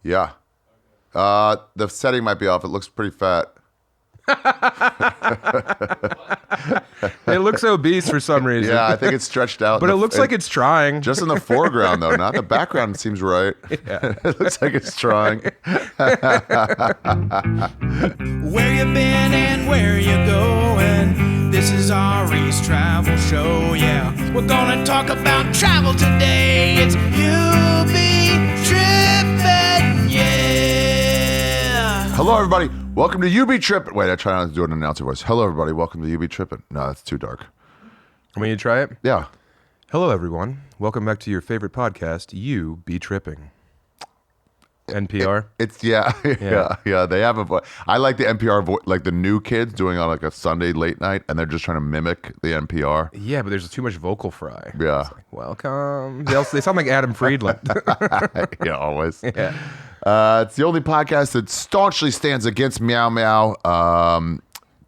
Yeah. The setting might be off. It looks pretty fat. It looks obese for some reason. Yeah, I think it's stretched out. But it looks like it's trying. Just in the foreground, though. Not the background seems right. Yeah. It looks like it's trying. Where you been and where you going? This is Ari's travel show, yeah. We're gonna talk about travel today. It's You Be Trippin, yeah. Hello, everybody. Welcome to You Be Trippin. Wait, I try not to do an announcer voice. Hello, everybody. Welcome to You Be Trippin. No, that's too dark. Want me to try it? Yeah. Hello, everyone. Welcome back to your favorite podcast, You Be Tripping. NPR. It's yeah. They have a voice. I like the NPR voice, like the new kids doing on like a Sunday late night, and they're just trying to mimic the NPR. Yeah, but there's too much vocal fry. Yeah. It's like, welcome. They sound like Adam Friedland. Yeah, always. Yeah. It's the only podcast that staunchly stands against meow meow.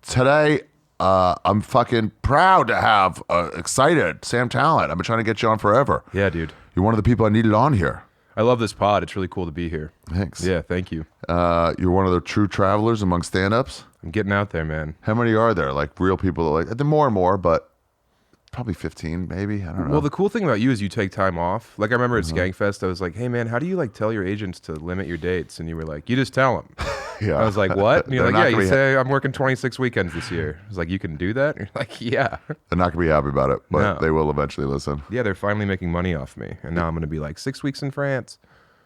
Today, I'm fucking proud to have excited Sam Tallent. I've been trying to get you on forever. Yeah, dude. You're one of the people I needed on here. I love this pod. It's really cool to be here. Thanks. Yeah, thank you. You're one of the true travelers among stand-ups. I'm getting out there, man. How many are there? Like real people that like, there are more and more, but probably 15 maybe. I don't know. Well, the cool thing about you is you take time off. Like I remember at Skankfest, I was like, hey man, how do you like tell your agents to limit your dates? And you were like, you just tell them. Yeah. I was like, what? And you're They're like, not yeah, gonna you be say I'm working 26 weekends this year. I was like, you can do that? And you're like, yeah. They're not going to be happy about it, but No. they will eventually listen. Yeah, they're finally making money off me. And now I'm going to be like 6 weeks in France.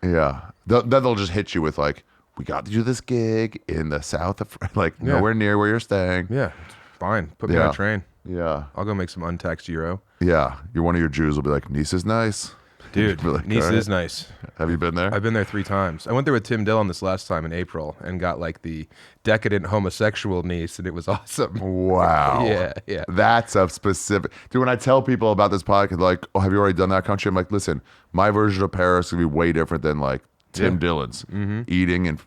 Yeah. Then they'll just hit you with like, we got to do this gig in the south of, like nowhere near where you're staying. Yeah, it's fine. Put me on a train. Yeah. I'll go make some untaxed euro. Yeah. One of your Jews will be like, Nice is nice. Dude, Be like, Nice all right. is nice. Have you been there? I've been there 3 times. I went there with Tim Dillon this last time in April and got like the decadent homosexual Nice, and it was awesome. Wow. Yeah. That's a specific. Dude, when I tell people about this podcast, they're like, oh, have you already done that country? I'm like, listen, my version of Paris is going to be way different than like Tim Dillon's. Eating and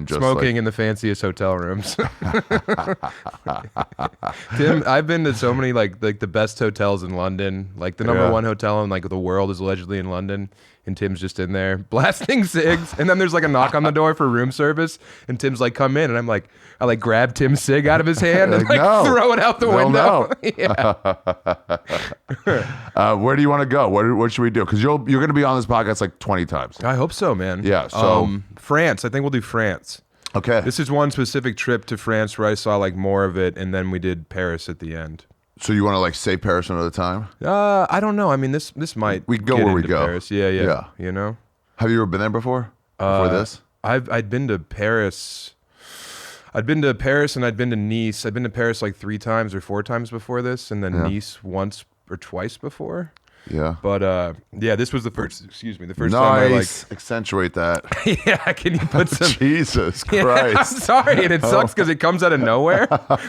just Smoking like, in the fanciest hotel rooms. Tim, I've been to so many like the best hotels in London. Like the number one hotel in like the world is allegedly in London. And Tim's just in there blasting cigs. And then there's like a knock on the door for room service. And Tim's like, come in. And I'm like, I like grab Tim's cig out of his hand and like no. throw it out the window. Yeah. Where do you want to go? What should we do? Because you're going to be on this podcast like 20 times. I hope so, man. Yeah, so- France. I think we'll do France. Okay. This is one specific trip to France where I saw like more of it. And then we did Paris at the end. So you want to like say Paris another time? I don't know. I mean, this might We can go get where we into go. Paris. Yeah. You know, Have you ever been there before? Before this? I'd been to Paris. I'd been to Paris and I'd been to Nice. I'd been to Paris like 3 times or 4 times before this, and then Nice once or twice before. Yeah. But yeah, this was the first. Excuse me, the first time I like. Nice. Accentuate that. Yeah, can you put some? Jesus Yeah, I'm Christ. sorry, and it sucks because it comes out of nowhere.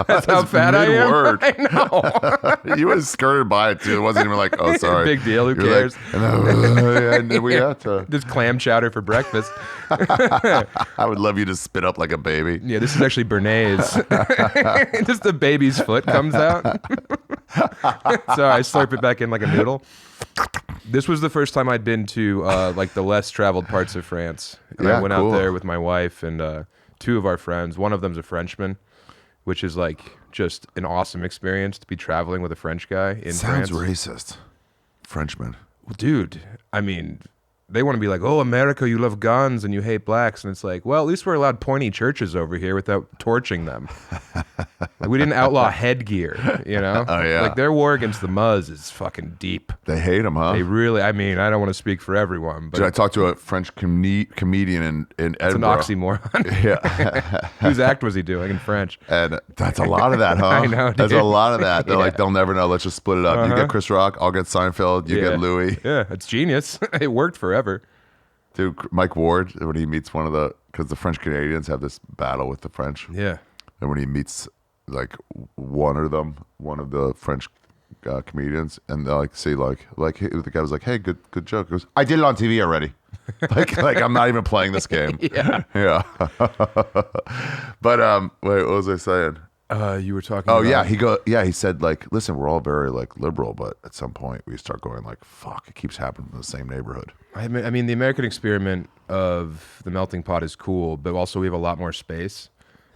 That's how fat I am. mid-word. I know. You was skirted by it too. It wasn't even like, oh, sorry. Big deal. Who You're cares? Like, and we had to. Just clam chowder for breakfast. I would love you to spit up like a baby. Yeah, this is actually Bernays. Just the baby's foot comes out. So I slurp it back in like a noodle. This was the first time I'd been to like the less traveled parts of France. And I went cool. out there with my wife and 2 of our friends. One of them's a Frenchman, which is like just an awesome experience to be traveling with a French guy in Sounds France. racist. Frenchman. Well, dude, I mean, they want to be like, oh, America, you love guns and you hate blacks. And it's like, well, at least we're allowed pointy churches over here without torching them. Like, we didn't outlaw headgear, you know? Oh, yeah. Like, their war against the Muzz is fucking deep. They hate him, huh? They really, I mean, I don't want to speak for everyone, but Dude, I talked to a French comedian in it's an Edinburgh. oxymoron. Yeah. Whose act was he doing in French? And that's a lot of that, huh? I know, That's dude. a lot of that. They're like, Yeah. they'll never know. Let's just split it up. You get Chris Rock, I'll get Seinfeld, you get Louis. Yeah, it's genius. It worked forever. Dude, Mike Ward, when he meets one of the, because the French Canadians have this battle with the French. Yeah. And when he meets like one of the French comedians, and they'll like say like hey, the guy was like, hey, good joke. He goes, I did it on TV already. like I'm not even playing this game. Yeah. Yeah. But wait, what was I saying? You were talking. Oh about... he said like, listen, we're all very like liberal, but at some point we start going like, fuck, it keeps happening in the same neighborhood. I mean, the American experiment of the melting pot is cool, but also we have a lot more space,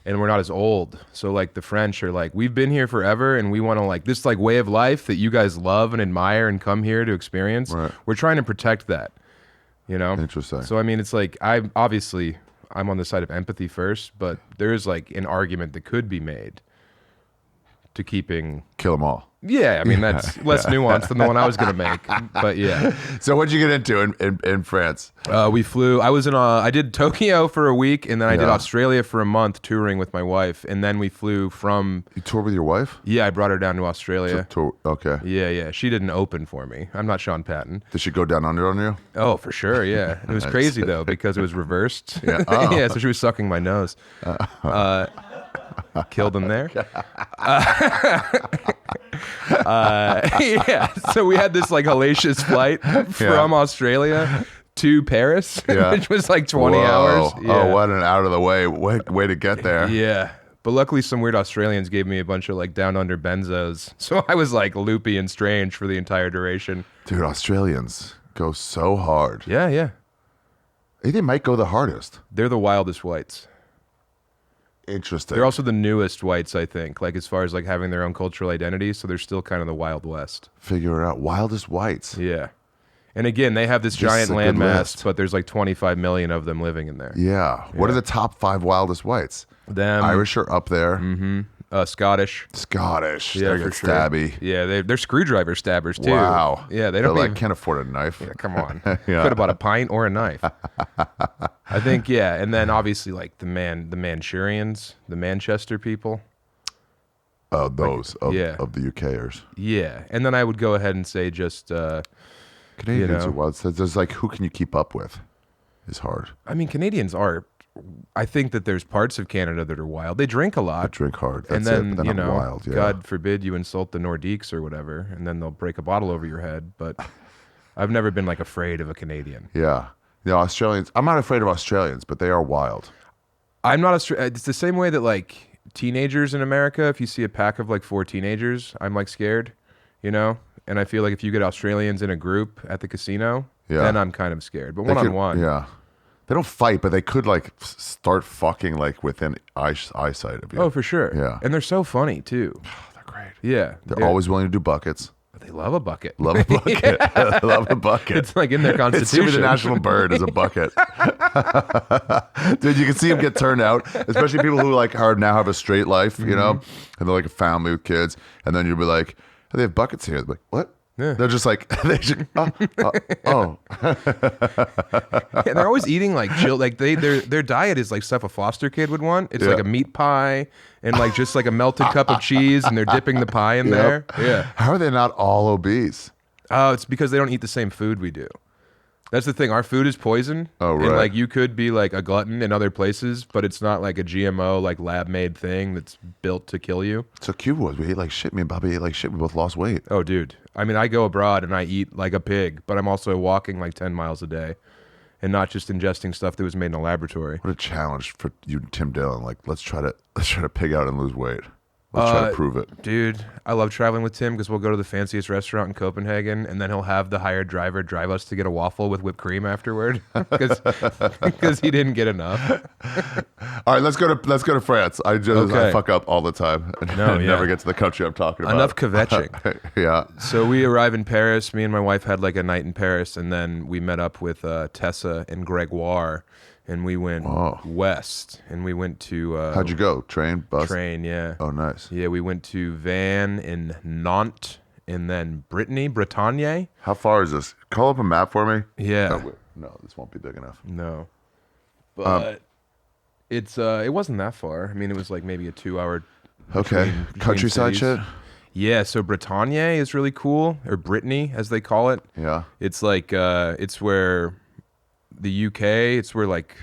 and we're not as old. So like the French are like, we've been here forever, and we want to like this like way of life that you guys love and admire and come here to experience. Right. We're trying to protect that, you know. Interesting. So I mean, it's like I'm on the side of empathy first, but there is like an argument that could be made to keeping. Kill them all. Yeah, I mean that's less nuanced than the one I was gonna make, but yeah. So what'd you get into in France? We flew. I did Tokyo for a week, and then I did Australia for a month touring with my wife, and then we flew from. You toured with your wife? Yeah, I brought her down to Australia. Okay. Yeah. She didn't open for me. I'm not Sean Patton. Did she go down under on you? Oh, for sure. Yeah, it was crazy though because it was reversed. Yeah. Oh. Yeah. So she was sucking my nose. Killed him there. Yeah. So we had this like hellacious flight from Australia to Paris, which was like 20 hours. Yeah. Oh, what an out of the way to get there. Yeah. But luckily some weird Australians gave me a bunch of like down under benzos. So I was like loopy and strange for the entire duration. Dude, Australians go so hard. Yeah. I think they might go the hardest. They're the wildest whites. Interesting. They're also the newest whites, I think, like as far as like having their own cultural identity. So they're still kind of the Wild West. Figure it out. Wildest whites. Yeah. And again, they have this giant landmass, but there's like 25 million of them living in there. Yeah. What are the top 5 wildest whites? Them. Irish are up there. Mm-hmm. Scottish. Yeah, for sure. stabby. Yeah, they're screwdriver stabbers too. Wow. Yeah, they don't can't afford a knife. Yeah, come on. Could have bought a pint or a knife. I think, and then obviously like the Manchurians, the Manchester people. Oh, those of the UKers. Yeah, and then I would go ahead and say just Canadians are wild. So there's like, who can you keep up with? Is hard. I mean, Canadians are. I think that there's parts of Canada that are wild. They drink a lot. They drink hard. That's and then, it, but they're not wild. Yeah. God forbid you insult the Nordiques or whatever, and then they'll break a bottle over your head. But I've never been like afraid of a Canadian. Yeah. Australians. I'm not afraid of Australians, but they are wild. I'm not. It's the same way that like teenagers in America, if you see a pack of like 4 teenagers, I'm like scared, you know? And I feel like if you get Australians in a group at the casino, then I'm kind of scared. But one-on-one. Yeah. They don't fight, but they could like start fucking like within eyesight of you. Oh, for sure. Yeah. And they're so funny too. They're great. Yeah. They're always willing to do buckets. They love a bucket. Love a bucket. Love a bucket. It's like in their constitution. It's the national bird is a bucket. Dude, you can see them get turned out, especially people who like now have a straight life, you know, and they're like a family with kids, and then you'll be like, oh, they have buckets here. They're like, what? Yeah. They're just like oh. And they're always eating like chill. Like their diet is like stuff a foster kid would want. It's like a meat pie and like just like a melted cup of cheese, and they're dipping the pie in there. Yeah. How are they not all obese? Oh, it's because they don't eat the same food we do. That's the thing. Our food is poison. Oh, right. And like you could be like a glutton in other places, but it's not like a GMO, like lab made thing that's built to kill you. So Cuba was. We ate like shit. Me and Bobby ate like shit. We both lost weight. Oh, dude. I mean, I go abroad and I eat like a pig, but I'm also walking like 10 miles a day and not just ingesting stuff that was made in a laboratory. What a challenge for you, Tim Dillon. Like, let's try to pig out and lose weight. Let's try to prove it. Dude, I love traveling with Tim because we'll go to the fanciest restaurant in Copenhagen, and then he'll have the hired driver drive us to get a waffle with whipped cream afterward because he didn't get enough. All right, let's go to France. I fuck up all the time. Never get to the country I'm talking about. Enough kvetching. Yeah. So we arrive in Paris. Me and my wife had like a night in Paris, and then we met up with Tessa and Gregoire. And we went west, and we went to... How'd you go? Train? Bus? Train, yeah. Oh, nice. Yeah, we went to Vannes and Nantes, and then Bretagne. How far is this? Call up a map for me. Yeah. No, this won't be big enough. No. But it wasn't that far. I mean, it was like maybe a 2-hour... Okay. Countryside shit? Yeah, so Bretagne is really cool, or Brittany, as they call it. Yeah. It's like, it's where... the UK, it's where like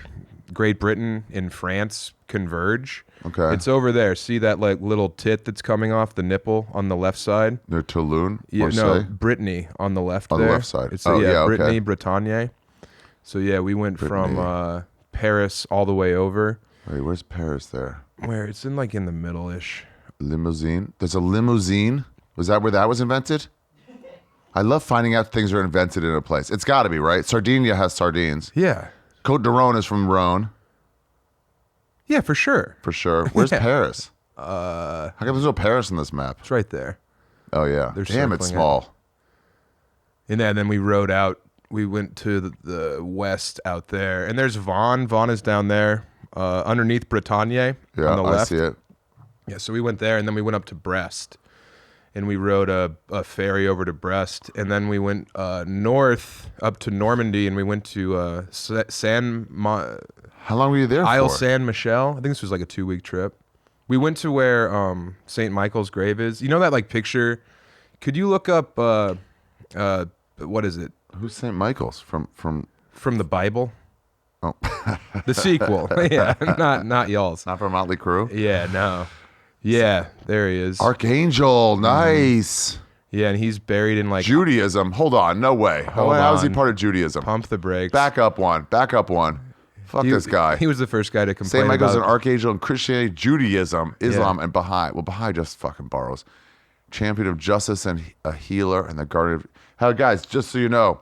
Great Britain and France converge. Okay. It's over there. See that like little tit that's coming off the nipple on the left side? Near Toulon? Yeah, no, Brittany on the left there. On the left side. It's, Brittany, Bretagne. So yeah, we went from Paris all the way over. Wait, where's Paris there? Where? It's in like in the middle-ish. Limousine. There's a limousine. Was that where that was invented? I love finding out things are invented in a place. It's got to be, right? Sardinia has sardines. Yeah. Côte de Rhone is from Rhone. Yeah, for sure. For sure. Where's Paris? Uh, How come there's no Paris on this map? It's right there. Oh, yeah. They're Damn, it's circling small. And then we rode out. We went to the west out there. And there's Vaughan. Vaughan is down there underneath Bretagne Yeah, on the left. I see it. Yeah, so we went there, and then we went up to Brest. And we rode a ferry over to Brest. And then we went north up to Normandy, and we went to How long were you there Isle for? Saint Michel. I think this was like a 2-week trip. We went to where St. Michael's grave is. You know that like picture? Could you look up what is it? Who's St. Michael's? From From the Bible? Oh. The sequel. Yeah, not y'all's. Not from Motley Crue? Yeah, no. Yeah, there he is. Archangel, nice. Yeah, and he's buried in like Judaism. Hold on, no way. How is he on. part of Judaism? Pump the brakes. Back up one. Fuck this guy. He was the first guy to complain St. Michael's an about archangel in Christianity, Judaism, Islam, and Baha'i. Well, Baha'i just fucking borrows. Champion of justice and a healer and the guardian of... Hey, guys, just so you know,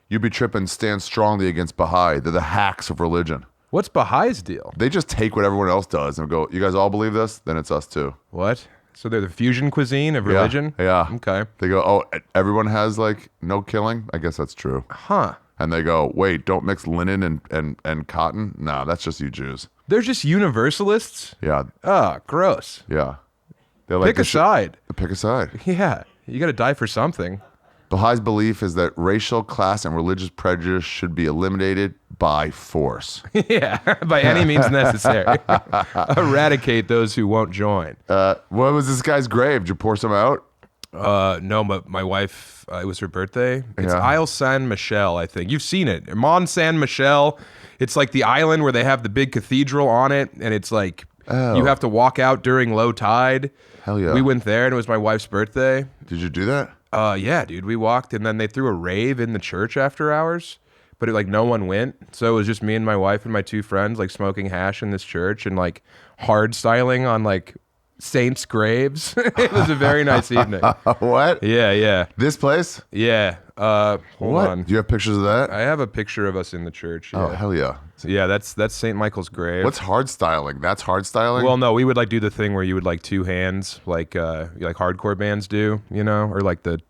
You Be Trippin stands strongly against Baha'i. They're the hacks of religion. What's Baha'is deal? They just take what everyone else does and go, you guys all believe this? Then it's us too. What? So they're the fusion cuisine of religion? Yeah. Okay. They go, oh, everyone has like no killing? I guess that's true. Huh. And they go, wait, don't mix linen and cotton? No, that's just you Jews. They're just universalists? Yeah. Oh, gross. Yeah. They're like, Pick a side. Pick a side. Yeah. You got to die for something. Baha'is belief is that racial, class, and religious prejudice should be eliminated by force. Yeah. By any means necessary. Eradicate those who won't join. What was this guy's grave? Did you pour some out? No, but my wife, it was her birthday. It's Yeah. Isle Saint Michel, I think. You've seen it. Mont Saint Michel. It's like the island where they have the big cathedral on it, and it's like you have to walk out during low tide. Hell yeah. We went there, and it was my wife's birthday. Did you do that? Yeah, dude. We walked, and then they threw a rave in the church after hours, but no one went. So it was just me and my wife and my 2 friends, like smoking hash in this church and like hard styling on like saints' graves. It was a very nice evening. What? Yeah. This place? Yeah. Hold What? on. Do you have pictures of that? I have a picture of us in the church. Yeah. Oh, hell yeah. Yeah, that's St. Michael's grave. What's hard styling? That's hard styling? Well, no, we would like do the thing where you would like 2 hands, like hardcore bands do, you know, or like the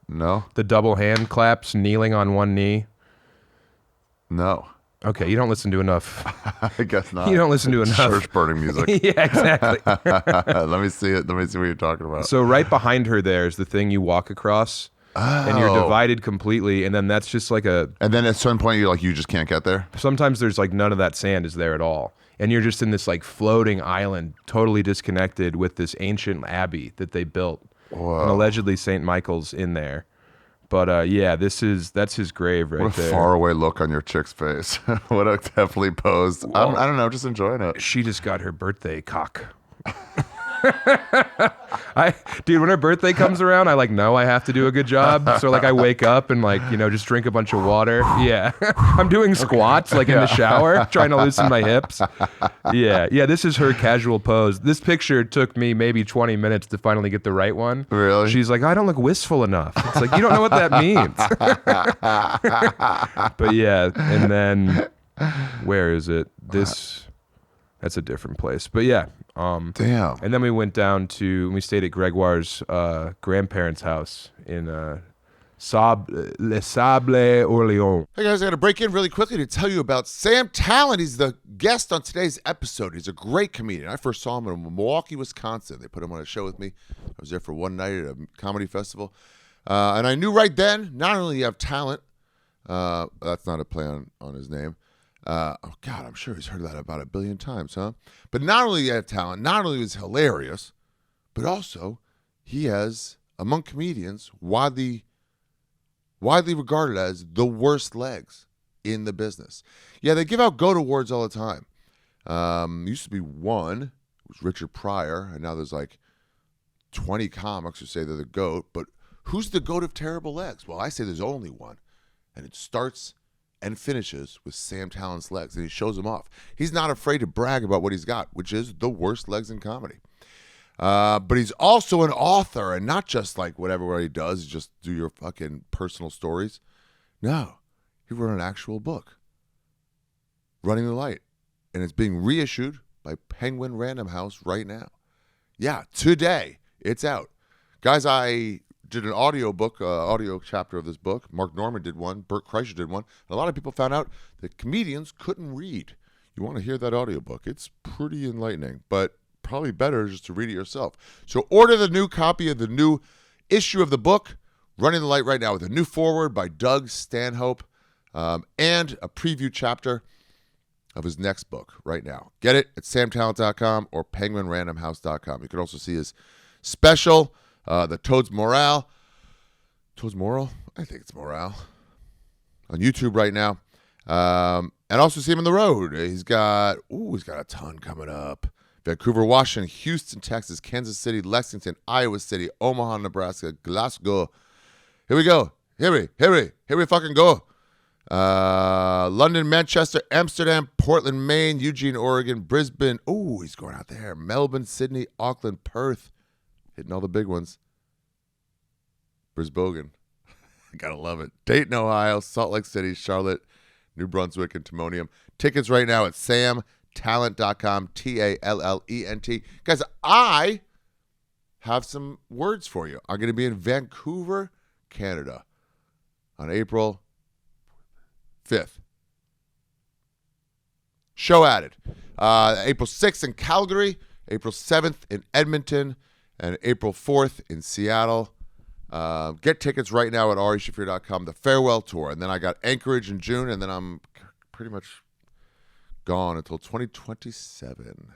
double hand claps, kneeling on one knee. No. Okay, you don't listen to enough. I guess not. You don't listen to enough church burning music. Yeah, exactly. Let me see it. Let me see what you're talking about. So right behind her there is the thing you walk across. And you're divided completely, and then that's just like And then at some point you're like, you just can't get there? sometimes there's like none of that sand is there at all. And you're just in this like floating island, totally disconnected with this ancient abbey that they built. Whoa. And allegedly St. Michael's in there. But yeah, that's his grave right What a there. faraway look on your chick's face. What a deftly posed. I don't know, just enjoying it. She just got her birthday cock. Dude, when her birthday comes around, I like know I have to do a good job. So like I wake up and like, just drink a bunch of water. Yeah. I'm doing squats like in the shower, trying to loosen my hips. Yeah. This is her casual pose. This picture took me maybe 20 minutes to finally get the right one. Really? She's like, I don't look wistful enough. It's like, you don't know what that means. But yeah, and then where is it? That's a different place. But yeah. Damn. And then we stayed at Gregoire's grandparents' house in Les Sables, Orléans. Hey guys, I got to break in really quickly to tell you about Sam Tallent. He's the guest on today's episode. He's a great comedian. I first saw him in Milwaukee, Wisconsin. They put him on a show with me. I was there for one night at a comedy festival. And I knew right then, not only do you have talent, that's not a play on his name. Oh, God, I'm sure he's heard that about 1 billion times, huh? But not only do you have talent, not only is he hilarious, but also he has, among comedians, widely regarded as the worst legs in the business. Yeah, they give out GOAT awards all the time. Used to be one, it was Richard Pryor, and now there's like 20 comics who say they're the GOAT. But who's the GOAT of terrible legs? Well, I say there's only one, and it starts and finishes with Sam Tallent's legs, and he shows them off. He's not afraid to brag about what he's got, which is the worst legs in comedy. But he's also an author, and not just like whatever he does, just do your fucking personal stories. No, he wrote an actual book, Running the Light, and it's being reissued by Penguin Random House right now. Yeah, today it's out. Guys, I did an audio chapter of this book. Mark Norman did one. Bert Kreischer did one. And a lot of people found out that comedians couldn't read. You want to hear that audiobook. It's pretty enlightening, but probably better just to read it yourself. So order the new copy of the new issue of the book, Running the Light, right now, with a new foreword by Doug Stanhope and a preview chapter of his next book right now. Get it at samtalent.com or penguinrandomhouse.com. You can also see his special, the Toad's Morale. Toad's Moral? I think it's Morale. On YouTube right now. And also see him on the road. He's got a ton coming up. Vancouver, Washington, Houston, Texas, Kansas City, Lexington, Iowa City, Omaha, Nebraska, Glasgow. Here we go. Here we fucking go. London, Manchester, Amsterdam, Portland, Maine, Eugene, Oregon, Brisbane. Oh, he's going out there. Melbourne, Sydney, Auckland, Perth. Hitting all the big ones. Brisbane. Gotta love it. Dayton, Ohio, Salt Lake City, Charlotte, New Brunswick, and Timonium. Tickets right now at samtalent.com, Tallent. Guys, I have some words for you. I'm going to be in Vancouver, Canada on April 5th. Show added. April 6th in Calgary, April 7th in Edmonton, and April 4th in Seattle. Get tickets right now at arishaffir.com. The farewell tour. And then I got Anchorage in June, and then I'm pretty much gone until 2027.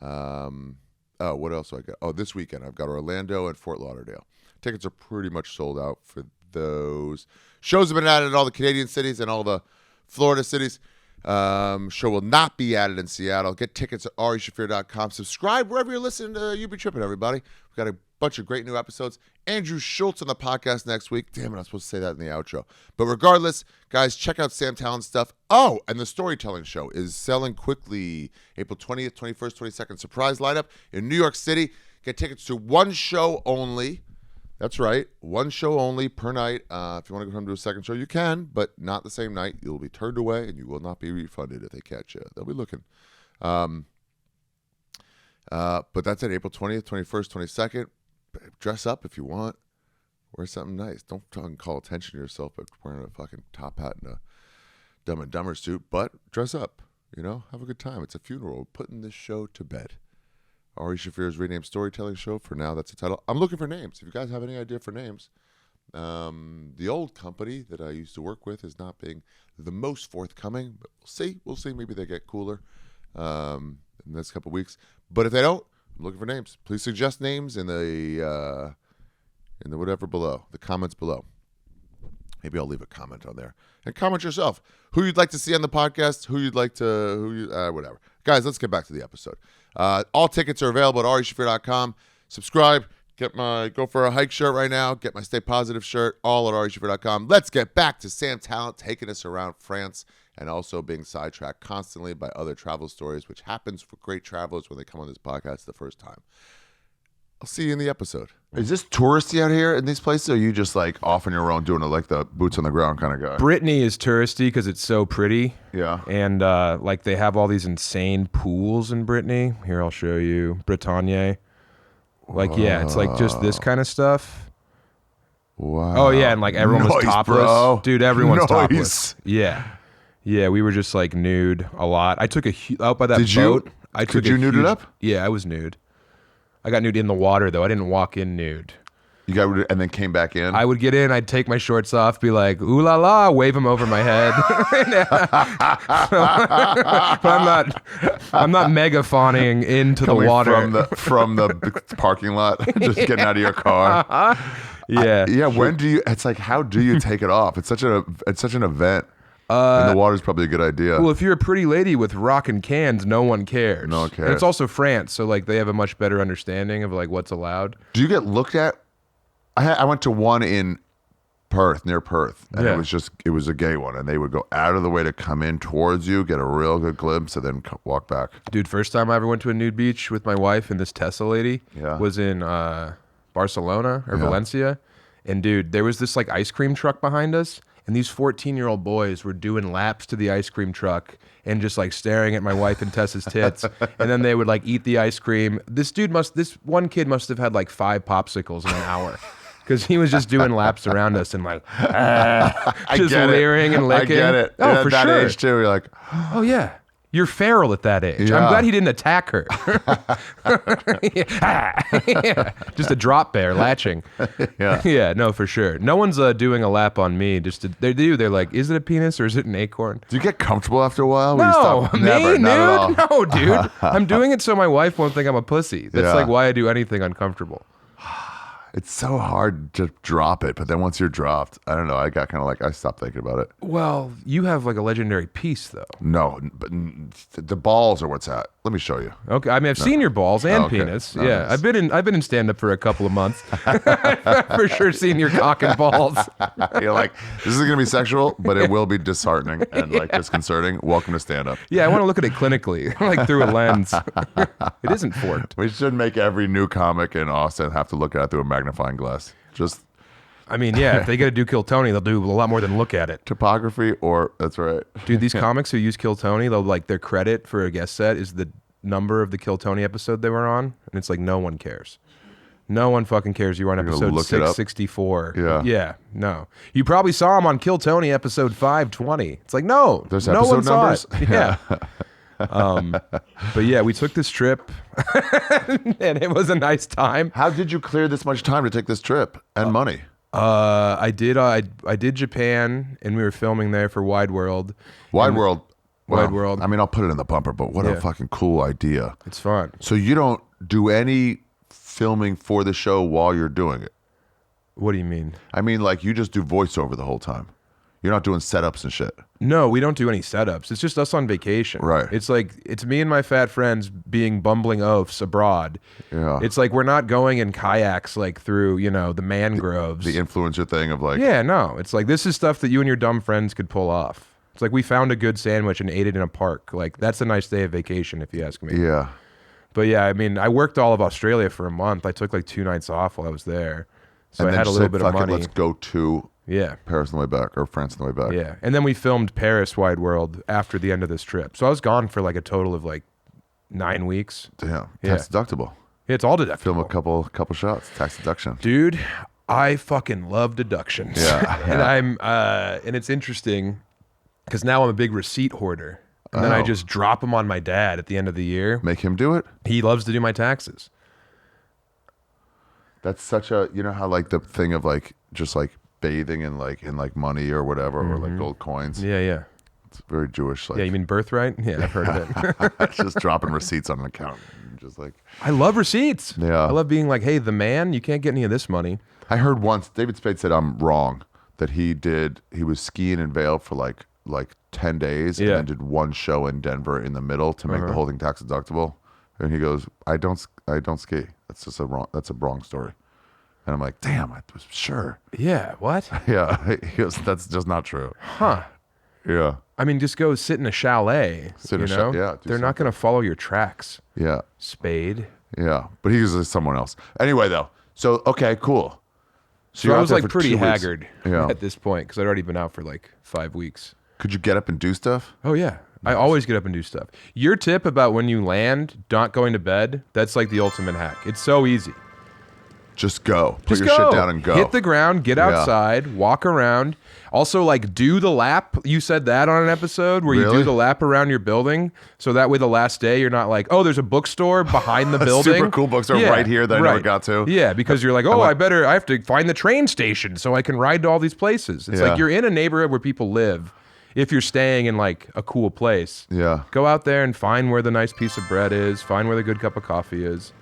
What else do I got? This weekend I've got Orlando and Fort Lauderdale. Tickets are pretty much sold out for those. Shows have been added in all the Canadian cities and all the Florida cities. Show will not be added in Seattle. Get tickets at arishaffir.com. Subscribe wherever you're listening to You Be Trippin', everybody. We've got a bunch of great new episodes. Andrew Schultz on the podcast next week. Damn it, I'm supposed to say that in the outro. But regardless, guys, check out Sam Tallent stuff. Oh, and the storytelling show is selling quickly. April 20th, 21st, 22nd. Surprise lineup in New York City. Get tickets to one show only. That's right. One show only per night. If you want to go home to a second show, you can, but not the same night. You'll be turned away, and you will not be refunded if they catch you. They'll be looking. But that's it, April 20th, 21st, 22nd. Dress up if you want. Wear something nice. Don't fucking call attention to yourself by wearing a fucking top hat and a Dumb and Dumber suit, but dress up. Have a good time. It's a funeral. We're putting this show to bed. Ari Shaffir's renamed storytelling show. For now, that's the title. I'm looking for names. If you guys have any idea for names, the old company that I used to work with is not being the most forthcoming, but we'll see. We'll see. Maybe they get cooler in the next couple of weeks. But if they don't, I'm looking for names. Please suggest names in the whatever below, the comments below. Maybe I'll leave a comment on there and comment yourself who you'd like to see on the podcast, whatever. Guys, let's get back to the episode. All tickets are available at arishaffir.com. Subscribe. Go for a hike shirt right now. Get my Stay Positive shirt. All at arishaffir.com. Let's get back to Sam Tallent taking us around France and also being sidetracked constantly by other travel stories, which happens for great travelers when they come on this podcast the first time. I'll see you in the episode. Is this touristy out here in these places, or are you just like off on your own doing it like the boots on the ground kind of guy? Brittany is touristy because it's so pretty. Yeah. And like they have all these insane pools in Brittany. Here, I'll show you. Bretagne. Like, yeah, it's like just this kind of stuff. Wow. Oh, yeah, and like everyone was topless. Bro. Dude, everyone's topless. Yeah. Yeah, we were just like nude a lot. I took out by that boat. Could you nude it up? Yeah, I was nude. I got nude in the water, though. I didn't walk in nude. You got and then came back in? I would get in, I'd take my shorts off, be like, ooh la la, wave them over my head. But I'm not megaphoning into Coming the water. From the parking lot, just getting out of your car. Yeah. It's like, how do you take it off? It's such an event. And the water's probably a good idea. Well, if you're a pretty lady with rockin' cans, no one cares. No one cares. And it's also France, so like they have a much better understanding of like what's allowed. Do you get looked at? I went to one in near Perth, and it was a gay one, and they would go out of the way to come in towards you, get a real good glimpse, and then walk back. Dude, first time I ever went to a nude beach with my wife and this Tessa lady was in Barcelona or Valencia, and dude, there was this like ice cream truck behind us, and these 14-year-old boys were doing laps to the ice cream truck and just like staring at my wife and Tessa's tits, and then they would like eat the ice cream. This one kid must have had like 5 popsicles in an hour. Because he was just doing laps around us and like, just leering and licking. I get it. Oh, at for that sure. age too, you're like, oh yeah, you're feral at that age. Yeah. I'm glad he didn't attack her. Yeah. Just a drop bear latching. yeah. Yeah, no, for sure. No one's doing a lap on me. They're like, is it a penis or is it an acorn? Do you get comfortable after a while? When you No, stop? me, Never, dude. not at all. No, dude. I'm doing it so my wife won't think I'm a pussy. That's like why I do anything uncomfortable. It's so hard to drop it, but then once you're dropped, I don't know. I got kind of like, I stopped thinking about it. Well, you have like a legendary piece, though. No, but the balls are what's at. Let me show you. Okay, I mean, I've seen your balls and Okay. penis. Nice. Yeah, I've been in stand up for a couple of months. I've for sure seen your cock and balls. You're like, this is gonna be sexual, but it will be disheartening and like disconcerting. Welcome to stand up. Yeah, I want to look at it clinically, like through a lens. It isn't forked. We should make every new comic in Austin have to look at it through a magnifying glass. Just I mean, yeah, if they get to do Kill Tony, they'll do a lot more than look at it. topography, or that's right. Dude, these comics who use Kill Tony, they'll like their credit for a guest set is the number of the Kill Tony episode they were on, and it's like no one cares. No one fucking cares. You were on You're gonna episode look it up? 664. Yeah. Yeah. No. You probably saw him on Kill Tony episode 520. It's like no. There's no episode one saw numbers? it. Yeah. But yeah, we took this trip, and it was a nice time. How did you clear this much time to take this trip and money? I did Japan, and we were filming there for Wide World. Wide World. Wide World. I mean, I'll put it in the bumper, but what a fucking cool idea. It's fun. So you don't do any filming for the show while you're doing it? What do you mean? I mean, like you just do voiceover the whole time. You're not doing setups and shit. No, we don't do any setups. It's just us on vacation. Right. It's like, it's me and my fat friends being bumbling oafs abroad. Yeah. It's like we're not going in kayaks like through, the mangroves. The influencer thing of like, Yeah, no. It's like, this is stuff that you and your dumb friends could pull off. It's like we found a good sandwich and ate it in a park. Like, that's a nice day of vacation if you ask me. yeah. But yeah, I mean, I worked all of Australia for a month. I took like 2 nights off while I was there. So And I then had a just little said, bit of "Fuck it, money. let's go to Yeah. Paris on the way back or France on the way back. Yeah. And then we filmed Paris Wide World after the end of this trip. So I was gone for like a total of like 9 weeks. Damn. Yeah. Tax deductible. Yeah, it's all deductible. Film a couple shots. Tax deduction. Dude, I fucking love deductions. Yeah, And and it's interesting because now I'm a big receipt hoarder. And then I Oh. just drop them on my dad at the end of the year. Make him do it. He loves to do my taxes. That's such a, you know how like the thing of like just like bathing in like money or whatever or like gold coins. Yeah, yeah. It's very Jewish. Like Yeah, you mean birthright? Yeah, I've heard of it. just dropping receipts on an account. Just like I love receipts. Yeah. I love being like, hey, the man, you can't get any of this money. I heard once David Spade said I'm wrong that he was skiing in Vail for like 10 days and Yeah. then did one show in Denver in the middle to make the whole thing tax deductible. And he goes, I don't ski. That's a wrong story. And I'm like, damn, I was sure. Yeah, what? Yeah. He goes, that's just not true. Huh. Yeah. I mean, just go sit in a chalet. Sit in you a know? yeah, do They're not going to follow your tracks. Yeah. Spade. Yeah. But he was someone else. Anyway, though. So, okay, cool. So you're I out was there like for pretty 2 weeks. haggard Yeah. at this point because I'd already been out for like 5 weeks. Could you get up and do stuff? Oh, yeah. I always get up and do stuff. Your tip about when you land, not going to bed, that's like the ultimate hack. It's so easy. Just go. Put Just your go. shit down and go. Hit the ground, get outside, walk around. Also, like, do the lap. You said that on an episode where you Really? do the lap around your building. So that way the last day you're not like, oh, there's a bookstore behind the building. Super cool bookstore right here that I never got to. Yeah, because you're like, oh, I have to find the train station so I can ride to all these places. It's Yeah. like you're in a neighborhood where people live. If you're staying in like a cool place, Yeah. go out there and find where the nice piece of bread is, find where the good cup of coffee is.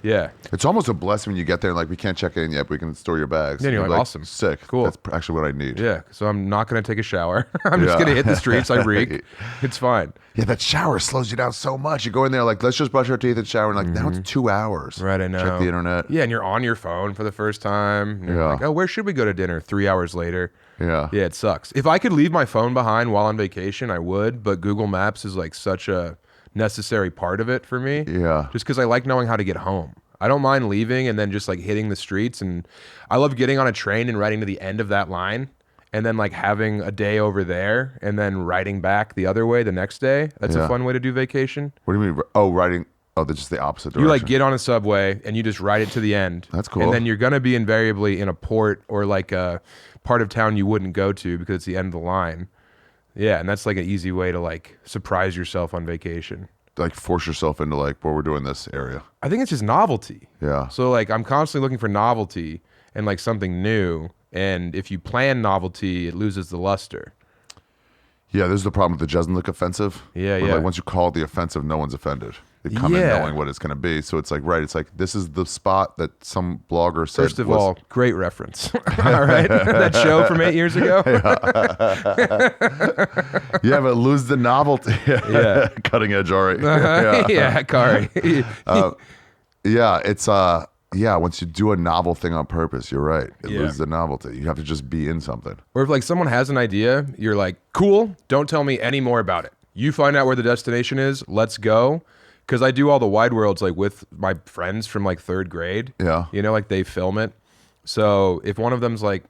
Yeah. It's almost a blessing when you get there and like, we can't check in yet, but we can store your bags. Yeah, and you're like, awesome. Sick. Cool. That's actually what I need. Yeah, so I'm not going to take a shower. I'm just going to hit the streets. I reek. It's fine. Yeah, that shower slows you down so much. You go in there like, let's just brush our teeth and shower. And like, now it's 2 hours. Right, I know. Check the internet. Yeah, and you're on your phone for the first time. And you're Yeah. like, oh, where should we go to dinner? 3 hours later. Yeah. Yeah, it sucks. If I could leave my phone behind while on vacation, I would. But Google Maps is like such a necessary part of it for me. Yeah. Just because I like knowing how to get home. I don't mind leaving and then just like hitting the streets. And I love getting on a train and riding to the end of that line and then like having a day over there and then riding back the other way the next day. That's a fun way to do vacation. What do you mean? Oh, riding. Oh, that's just the opposite direction. You like get on a subway and you just ride it to the end. That's cool. And then you're going to be invariably in a port or like a part of town you wouldn't go to because it's the end of the line. Yeah. And that's like an easy way to like surprise yourself on vacation. Like force yourself into like, well, we're doing this area. I think it's just novelty. Yeah. So like I'm constantly looking for novelty and like something new. And if you plan novelty, it loses the luster. Yeah, this is the problem with the doesn't look offensive. Yeah, where, yeah. Like once you call it the offensive, no one's offended. They come in Yeah. knowing what it's going to be. So it's like, right, it's like, this is the spot that some blogger said First of all, great reference. All right. That show from 8 years ago. yeah, but lose the novelty. Yeah. Cutting edge, Ari. Yeah, Kari. Yeah, it's yeah, once you do a novel thing on purpose, you're right. It Yeah. loses the novelty. You have to just be in something. Or if like someone has an idea, you're like, cool, don't tell me any more about it. You find out where the destination is, let's go. Because I do all the wide worlds like with my friends from like 3rd grade. Yeah. You know, like they film it. So if one of them's like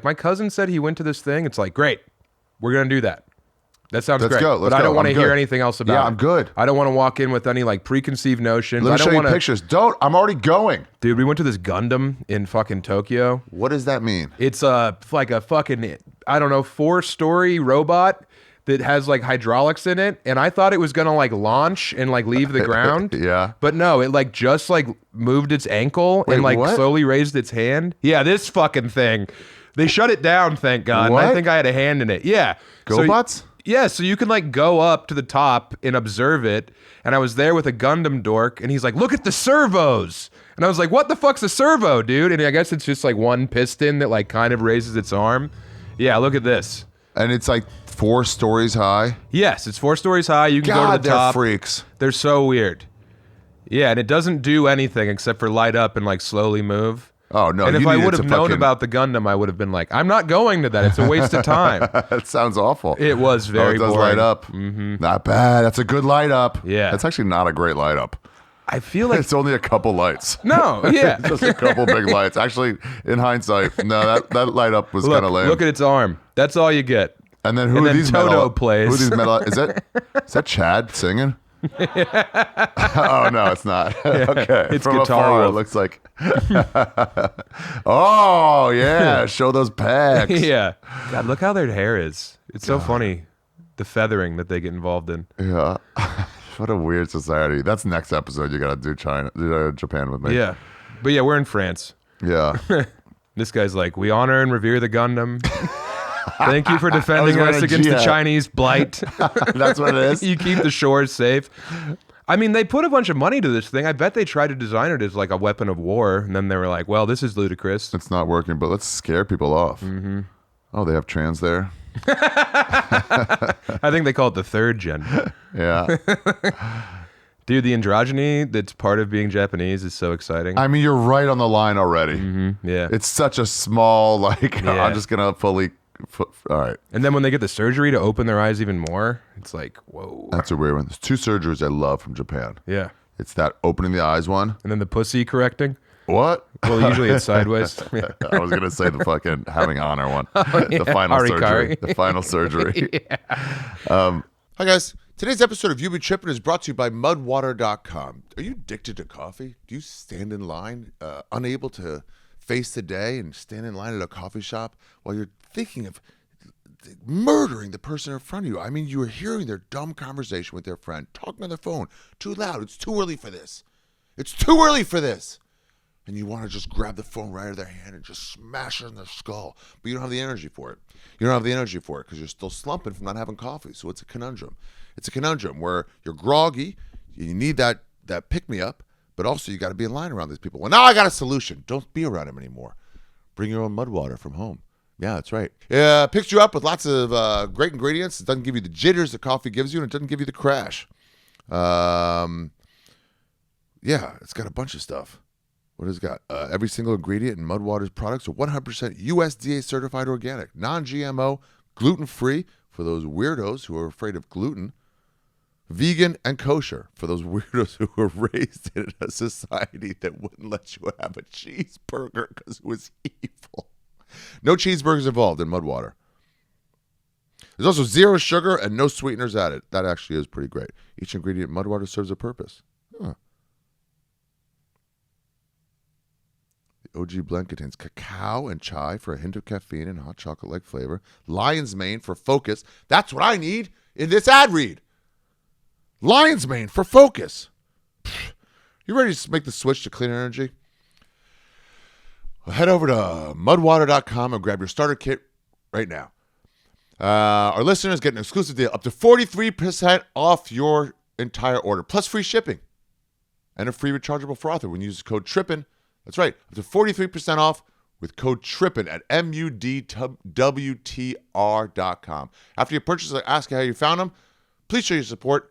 my cousin said he went to this thing, it's like, great, we're going to do that. That sounds Let's great. go. Let's but I go. don't want to I'm hear good. anything else about it. Yeah, I'm good. I don't want to walk in with any like preconceived notions. Let me I don't show you want to pictures. Don't. I'm already going. Dude, we went to this Gundam in fucking Tokyo. What does that mean? It's like a fucking, I don't know, 4-story robot that has like hydraulics in it. And I thought it was going to like launch and like leave the ground. Yeah. But no, it like just like moved its ankle Wait, and like what? slowly raised its hand. Yeah, this fucking thing. They shut it down, thank God. And What? I think I had a hand in it. Yeah. GoBots? Yeah, so you can like go up to the top and observe it. And I was there with a Gundam dork and he's like, look at the servos. And I was like, what the fuck's a servo, dude? And I guess it's just like one piston that like kind of raises its arm. Yeah, look at this. And it's like 4 stories high. Yes, it's 4 stories high. You can go God, to the they're top. freaks. They're so weird. Yeah, and it doesn't do anything except for light up and like slowly move. Oh, no. And if you I need it would to have known fucking- about the Gundam, I would have been like, I'm not going to that. It's a waste of time. That sounds awful. It was very it does boring. light up. Not bad. That's a good light up. Yeah. That's actually not a great light up. I feel like It's only a couple lights. no, yeah. Just a couple big lights. Actually, in hindsight, no, that light up was kind of lame. Look at its arm. That's all you get. And then who and are then these Toto metal? plays. Who are these metal? Is that Chad singing? Oh no, it's not. Okay, it's from Guitar afar, it Wolf. looks like. Oh yeah, show those pecs. Yeah. God, look how their hair is. It's so funny. The feathering that they get involved in. Yeah. What a weird society. That's next episode. You gotta do Japan with me. Yeah. But yeah, we're in France. Yeah. This guy's like, we honor and revere the Gundam. Thank you for defending wearing us a against the Gia. Chinese blight. That's what it is. You keep the shores safe. I mean, they put a bunch of money to this thing. I bet they tried to design it as like a weapon of war. And then they were like, well, this is ludicrous. It's not working, but let's scare people off. Mm-hmm. Oh, they have trans there. I think they call it the third gender. Yeah. Dude, the androgyny that's part of being Japanese is so exciting. I mean, you're right on the line already. Yeah. It's such a small, like, Yeah. I'm just going to fully, all right. And then when they get the surgery to open their eyes even more, it's like, whoa. That's a weird one. There's 2 surgeries I love from Japan. Yeah. It's that opening the eyes one. And then the pussy correcting. What? Well, usually it's sideways. Yeah. I was going to say the fucking having honor one. The final surgery. Harikari. The final surgery. Hi, guys. Today's episode of You Be Trippin is brought to you by mudwater.com. Are you addicted to coffee? Do you stand in line, unable to face the day and stand in line at a coffee shop while you're thinking of murdering the person in front of you? I mean, you are hearing their dumb conversation with their friend, talking on the phone, too loud. It's too early for this. It's too early for this. And you want to just grab the phone right out of their hand and just smash it in their skull. But you don't have the energy for it. You don't have the energy for it because you're still slumping from not having coffee. So it's a conundrum. It's a conundrum where you're groggy, you need that pick-me-up, But also, you got to be in line around these people. Well, now I got a solution. Don't be around them anymore. Bring your own mud water from home. Yeah, that's right. Picks you up with lots of great ingredients. It doesn't give you the jitters that coffee gives you, and it doesn't give you the crash. Yeah, it's got a bunch of stuff. What has it got? Every single ingredient in Mudwater's products are 100% USDA certified organic, non-GMO, gluten-free for those weirdos who are afraid of gluten, vegan and kosher for those weirdos who were raised in a society that wouldn't let you have a cheeseburger because it was evil. No cheeseburgers involved in Mudwater. There's also 0 sugar and no sweeteners added. That actually is pretty great. Each ingredient in Mudwater serves a purpose. Huh. The OG blend contains cacao and chai for a hint of caffeine and hot chocolate-like flavor. Lion's mane for focus. That's what I need in this ad read. Lion's mane for focus. You ready to make the switch to clean energy? Well, head over to mudwater.com and grab your starter kit right now. Our listeners get an exclusive deal up to 43% off your entire order, plus free shipping and a free rechargeable frother when you use code TRIPPIN. That's right, up to 43% off with code TRIPPIN at mudwtr.com. After you purchase, ask how you found them. Please show your support.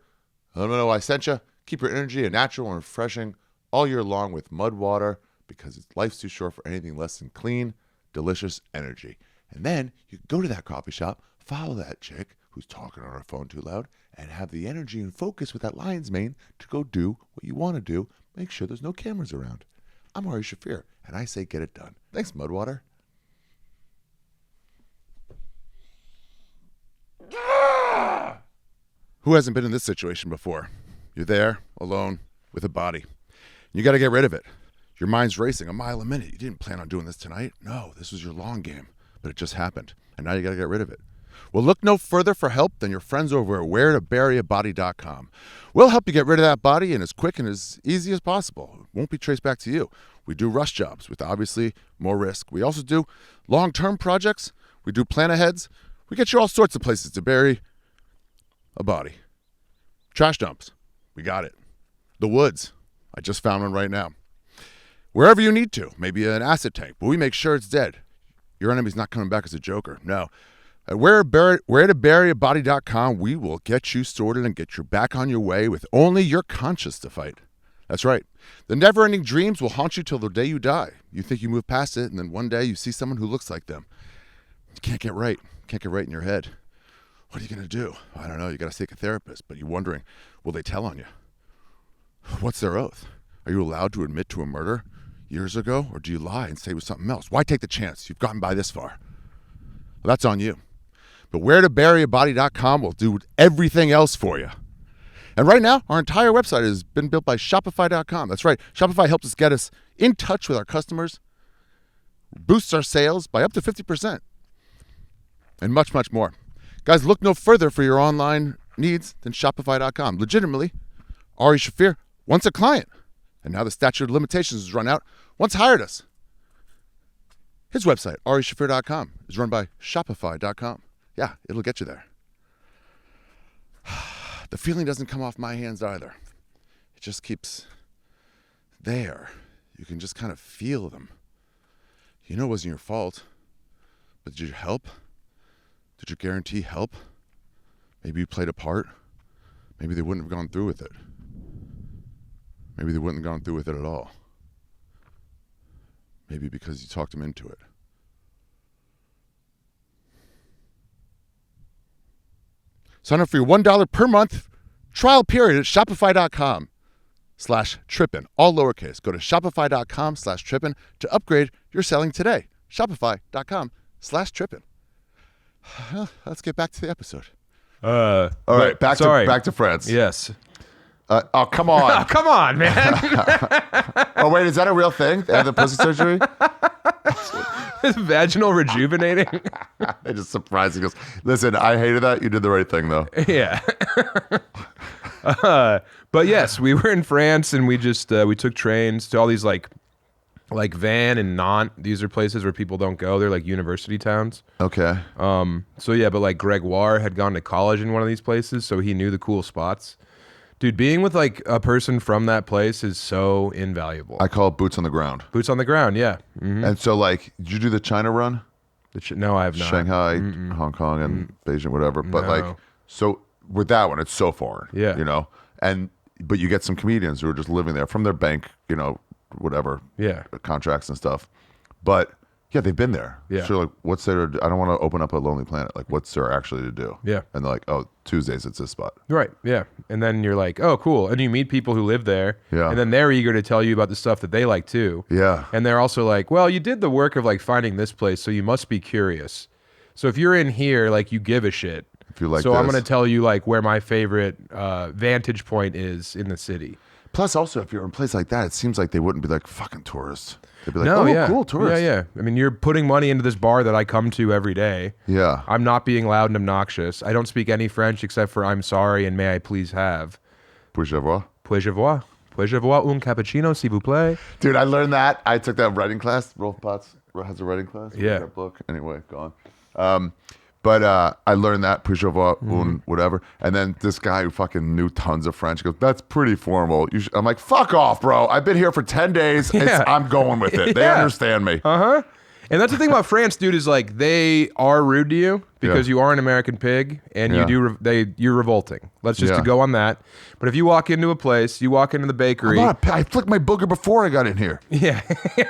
Let them know I sent you. Keep your energy natural and refreshing all year long with Mudwater, because life's too short for anything less than clean, delicious energy. And then you go to that coffee shop, follow that chick who's talking on her phone too loud, and have the energy and focus with that lion's mane to go do what you want to do. Make sure there's no cameras around. I'm Ari Shaffir, and I say get it done. Thanks, Mudwater. Who hasn't been in this situation before? You're there, alone, with a body. You got to get rid of it. Your mind's racing a mile a minute. You didn't plan on doing this tonight. No, this was your long game, but it just happened, and now you got to get rid of it. Well, look no further for help than your friends over at wheretoburyabody.com. We'll help you get rid of that body in as quick and as easy as possible. It won't be traced back to you. We do rush jobs with obviously more risk. We also do long-term projects. We do plan-aheads. We get you all sorts of places to bury a body. Trash dumps. We got it. The woods. I just found one right now. Wherever you need to, maybe an acid tank, but we make sure it's dead. Your enemy's not coming back as a joker. No. At wheretoburyabody.com, we will get you sorted and get you back on your way with only your conscience to fight. That's right. The never-ending dreams will haunt you till the day you die. You think you move past it, and then one day you see someone who looks like them. You can't get right. Can't get right in your head. What are you going to do? I don't know. You got to seek a therapist, but you're wondering, will they tell on you? What's their oath? Are you allowed to admit to a murder years ago, or do you lie and say it was something else? Why take the chance? You've gotten by this far. Well, that's on you. But wheretoburyabody.com will do everything else for you. And right now, our entire website has been built by Shopify.com. That's right. Shopify helps us get us in touch with our customers, boosts our sales by up to 50%, and much, much more. Guys, look no further for your online needs than Shopify.com. Legitimately, Ari Shaffir, once a client, and now the statute of limitations has run out, once hired us. His website, arishafir.com, is run by Shopify.com. Yeah, it'll get you there. The feeling doesn't come off my hands either. It just keeps there. You can just kind of feel them. You know it wasn't your fault, but did you help? Did you guarantee help? Maybe you played a part. Maybe they wouldn't have gone through with it. Maybe they wouldn't have gone through with it at all. Maybe because you talked them into it. Sign up for your $1 per month trial period at shopify.com/trippin, all lowercase. Go to shopify.com/trippin to upgrade your selling today. Shopify.com/trippin. Let's get back to the episode. All right, back to France. Yes. Oh, come on. Oh, come on, man. Oh, wait, is that a real thing? They have the pussy surgery? Vaginal rejuvenating. It just surprised. He goes, listen, I hated that. You did the right thing, though. Yeah. But yes, we were in France, and we just we took trains to all these like Vannes and Nantes. These are places where people don't go. They're like university towns. Okay. So yeah, but like Gregoire had gone to college in one of these places, so he knew the cool spots. Dude, being with like a person from that place is so invaluable. I call it boots on the ground. Boots on the ground, yeah. Mm-hmm. And so, like, did you do the China run? No, I have not. Shanghai, Hong Kong, and Beijing, whatever. But like, so with that one, it's so foreign. Yeah. You know, but you get some comedians who are just living there from their bank, you know, whatever. Yeah. Contracts and stuff. But yeah, they've been there. Yeah. So like, what's there to do? I don't want to open up a Lonely Planet. Like, what's there actually to do? Yeah. And they're like, oh, Tuesdays it's this spot. Right. Yeah. And then you're like, oh, cool. And you meet people who live there. Yeah. And then they're eager to tell you about the stuff that they like too. Yeah. And they're also like, well, you did the work of like finding this place, so you must be curious. So if you're in here, like you give a shit. If you like so I'm this. going to tell you like where my favorite vantage point is in the city. Plus, also, if you're in a place like that, it seems like they wouldn't be like fucking tourists. They'd be like, No, oh, yeah. cool, tourists. Yeah, yeah. I mean, you're putting money into this bar that I come to every day. Yeah. I'm not being loud and obnoxious. I don't speak any French except for I'm sorry and may I please have. Puis-je voir? Puis-je voir? Puis-je voir un cappuccino, s'il vous plaît? Dude, I learned that. I took that writing class. Rolf Potts has a writing class. Yeah. That book. Anyway, gone. But I learned that, puis-je voir un whatever. And then this guy who fucking knew tons of French goes, that's pretty formal. I'm like, fuck off, bro. I've been here for 10 days. Yeah. I'm going with it. They Yeah. understand me. Uh-huh. And that's the thing about France, dude, is like they are rude to you because Yeah. you are an American pig and Yeah. you're revolting. Let's just Yeah. to go on that. But if you walk into a place, you walk into the bakery. I flicked my booger before I got in here. Yeah.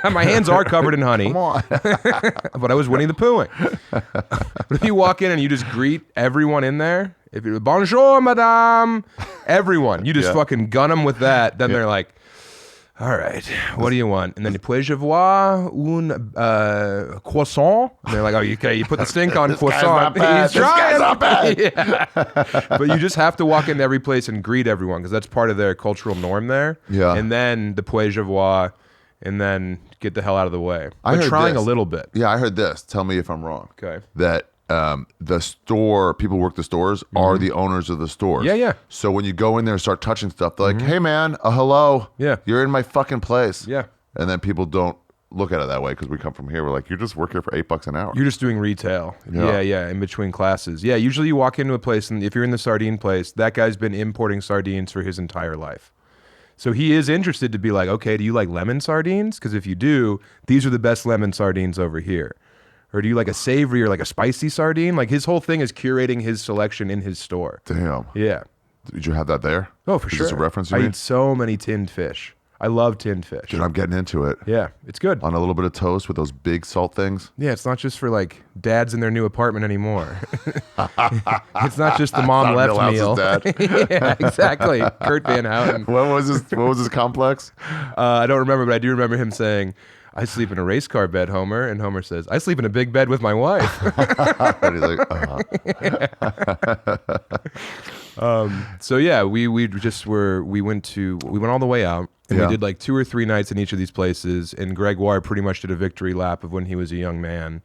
My hands are covered in honey. Come on. But I was Winnie the Poohing. But if you walk in and you just greet everyone in there, if you're bonjour, madame, everyone, you just Yeah. fucking gun them with that, then they're like, all right, what do you want? And then puis-je voir un croissant? And they're like, oh, okay, you put the stink on This guy's croissant. not bad. He's This trying. guy's not bad. Yeah. But you just have to walk into every place and greet everyone because that's part of their cultural norm there. Yeah. And then the puis-je voir, and then get the hell out of the way. I But heard trying this. a little bit. Yeah, I heard this. Tell me if I'm wrong. Okay. That the store, people who work the stores are the owners of the stores. Yeah, yeah. So when you go in there and start touching stuff, they're like, hey, man, hello. Yeah. You're in my fucking place. Yeah. And then people don't look at it that way because we come from here. We're like, you just work here for $8 an hour. You're just doing retail. Yeah. Yeah, in between classes. Yeah, usually you walk into a place, and if you're in the sardine place, that guy's been importing sardines for his entire life. So he is interested to be like, okay, do you like lemon sardines? Because if you do, these are the best lemon sardines over here. Or do you like a savory or like a spicy sardine? Like his whole thing is curating his selection in his store. Damn. Yeah. Did you have that there? Oh, for Is sure. this a reference you I mean? eat so many tinned fish. I love tinned fish. Dude, I'm getting into it. Yeah, it's good. On a little bit of toast with those big salt things. Yeah, it's not just for like dads in their new apartment anymore. It's not just the mom left meal. Dad. Yeah, exactly. Kurt Van Houten. What was his complex? I don't remember, but I do remember him saying, I sleep in a race car bed, Homer. And Homer says, I sleep in a big bed with my wife. And he's like, So yeah, we went all the way out, and Yeah. we did like 2 or 3 nights in each of these places. And Gregoire pretty much did a victory lap of when he was a young man.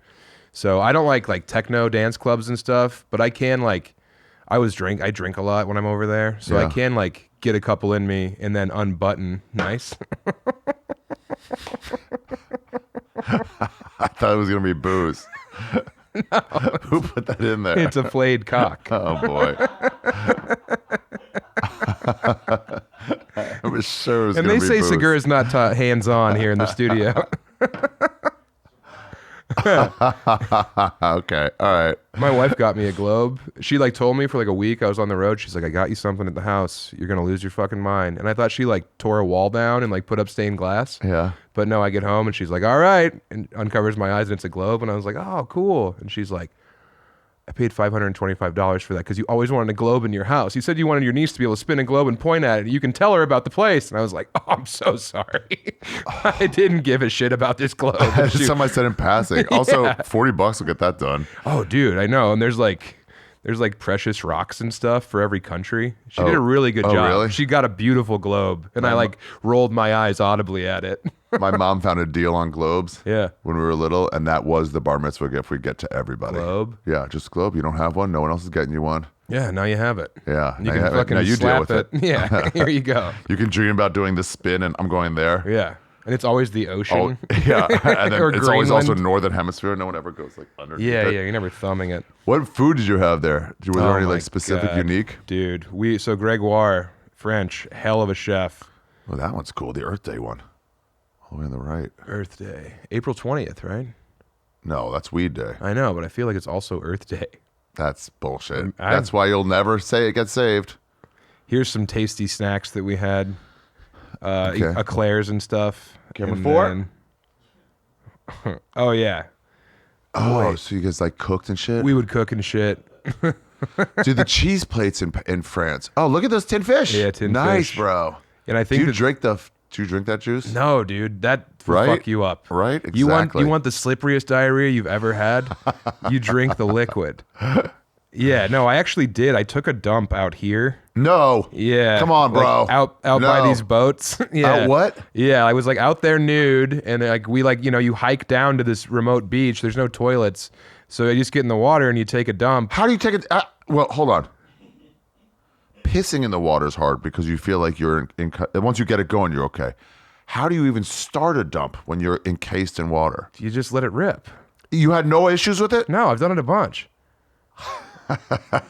So I don't like techno dance clubs and stuff, but I can I drink a lot when I'm over there, so I Yeah. can like get a couple in me and then unbutton. Nice. I thought it was gonna be booze. No. Who put that in there? It's a flayed cock. Oh boy. I was sure it was And gonna they be say booze. Segura is not hands-on here in the studio. Okay, all right. My wife got me a globe. She told me for a week I was on the road. She's like, I got you something at the house. You're gonna lose your fucking mind. And I thought she tore a wall down and put up stained glass. Yeah. But no, I get home and she's like, all right, and uncovers my eyes and it's a globe. And I was like, oh, cool. And she's like, I paid $525 for that because you always wanted a globe in your house. You said you wanted your niece to be able to spin a globe and point at it. You can tell her about the place. And I was like, oh, I'm so sorry. I didn't give a shit about this globe. That's just something I said in passing. Also, $40 will get that done. Oh, dude, I know. And there's precious rocks and stuff for every country. She did a really good job. Really? She got a beautiful globe, and I rolled my eyes audibly at it. My mom found a deal on globes. Yeah. When we were little, and that was the bar mitzvah gift we get to everybody. Globe? Yeah, just globe. You don't have one. No one else is getting you one. Yeah, now you have it. Yeah. You now can have it. fucking Now you deal slap with it. Yeah, here you go. You can dream about doing this spin, and I'm going there. Yeah, and it's always the ocean. Oh, yeah. And then Or it's always also Greenland. northern hemisphere. No one ever goes underneath Yeah, it. yeah, you're never thumbing it. What food did you have there? Was there Oh any my specific, God. unique? Dude, so Gregoire French, hell of a chef. Oh, that one's cool. The Earth Day one. All the way on the right. Earth Day. April 20th, right? No, that's Weed Day. I know, but I feel like it's also Earth Day. That's bullshit. That's why you'll never say it gets saved. Here's some tasty snacks that we had. Okay. Eclairs and stuff. Camera And 4? Oh, yeah. Oh, so you guys like cooked and shit? We would cook and shit. Dude, the cheese plates in France. Oh, look at those tin fish. Yeah, tin nice, fish. bro. And I think Do you drink that juice? No, dude, that will Right? fuck you up. Right? You Exactly. want the slipperiest diarrhea you've ever had? You drink the liquid. Yeah, no, I actually did. I took a dump out here. No. Yeah. Come on, bro. Like, out by No. these boats. Yeah. Out what? Yeah, I was like out there nude, and like we you hike down to this remote beach. There's no toilets, so you just get in the water and you take a dump. How do you take it? Well, hold on. Pissing in the water is hard because you feel like you're once you get it going, you're okay. How do you even start a dump when you're encased in water? You just let it rip. You had no issues with it? No, I've done it a bunch.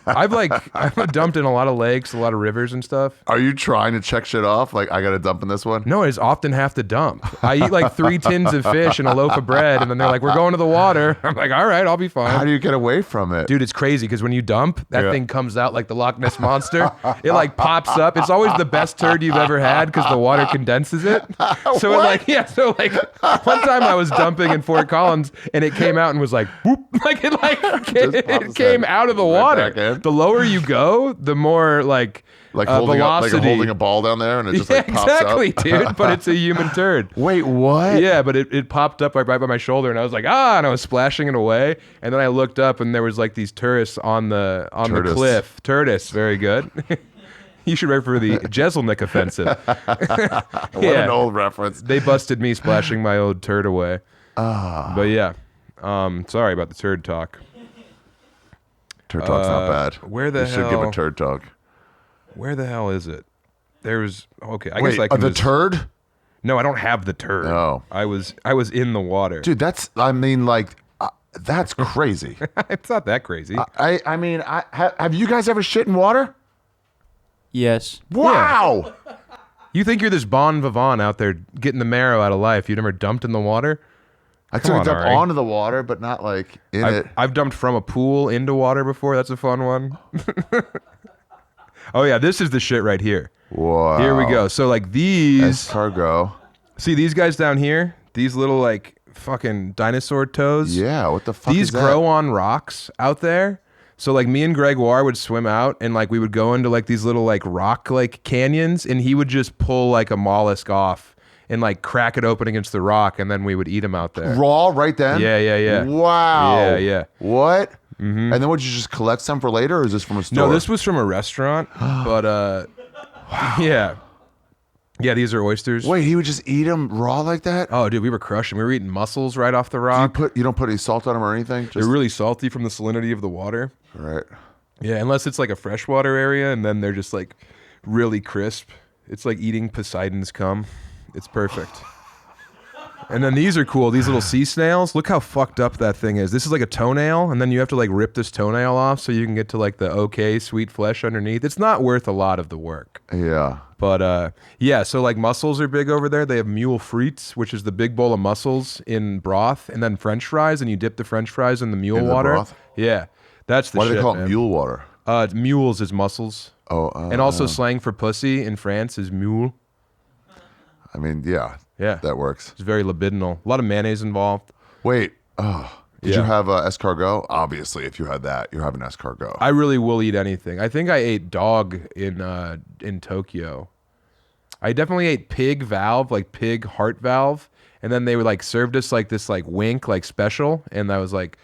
I've dumped in a lot of lakes, a lot of rivers and stuff. Are you trying to check shit off? Like, I got to dump in this one? No, I just often have to dump. I eat like 3 tins of fish and a loaf of bread, and then they're like, we're going to the water. I'm like, all right, I'll be fine. How do you get away from it? Dude, it's crazy because when you dump, that thing comes out like the Loch Ness Monster. It like pops up. It's always the best turd you've ever had because the water condenses it. So one time I was dumping in Fort Collins and it came out and was like, whoop, it came out of the water. The lower you go, the more like velocity. holding a ball down there and it just Yeah, like pops up. exactly, dude. But it's a human turd. Wait, what? Yeah, but it popped up right by my shoulder, and I was like, and I was splashing it away. And then I looked up, and there was like these tourists on the cliff. Turtis, very good. You should write for the Jeselnik offensive. What an old reference. They busted me splashing my old turd away. But yeah, sorry about the turd talk. Turd talk's not bad. Where the you should give hell- a turd talk. Where the hell is it? There's okay. I Wait, guess I can the just- turd? No, I don't have the turd. Oh. I was in the water. Dude, that's crazy. It's not that crazy. Have you guys ever shit in water? Yes. Wow. You think you're this bon vivant out there getting the marrow out of life? You never dumped in the water? I Come took on, a dump Ari. onto the water, but not like in it. I've dumped from a pool into water before. That's a fun one. Oh yeah, this is the shit right here. Wow. Here we go. So like these, Escargot. see these guys down here? These little like fucking dinosaur toes. Yeah, what the fuck These is that? grow on rocks out there. So like me and Gregoire would swim out and like we would go into like these little like rock like canyons and he would just pull like a mollusk off and like crack it open against the rock and then we would eat them out there. Raw right then? Yeah. Wow. Yeah. What? Mm-hmm. And then would you just collect some for later or is this from a store? No, this was from a restaurant, but yeah. Yeah, these are oysters. Wait, he would just eat them raw like that? Oh, dude, we were crushing. We were eating mussels right off the rock. You don't put any salt on them or anything? They're really salty from the salinity of the water. Right. Yeah, unless it's like a freshwater area, and then they're just like really crisp. It's like eating Poseidon's cum. It's perfect. And then these are cool. These little sea snails. Look how fucked up that thing is. This is like a toenail, and then you have to like rip this toenail off so you can get to like the okay sweet flesh underneath. It's not worth a lot of the work. Yeah. But yeah, so like mussels are big over there. They have mule frites, which is the big bowl of mussels in broth, and then French fries, and you dip the French fries in the mule In the water. broth? Yeah, that's the Why shit, do they call man. it mule water? Mules is mussels. Oh. And also slang for pussy in France is mule. I mean, yeah. Yeah. That works. It's very libidinal. A lot of mayonnaise involved. Wait. Did you Yeah. have escargot? Obviously, if you had that, you're having escargot. I really will eat anything. I think I ate dog in Tokyo. I definitely ate pig valve, like pig heart valve. And then they were like served us like this like wink, like special. And I was like,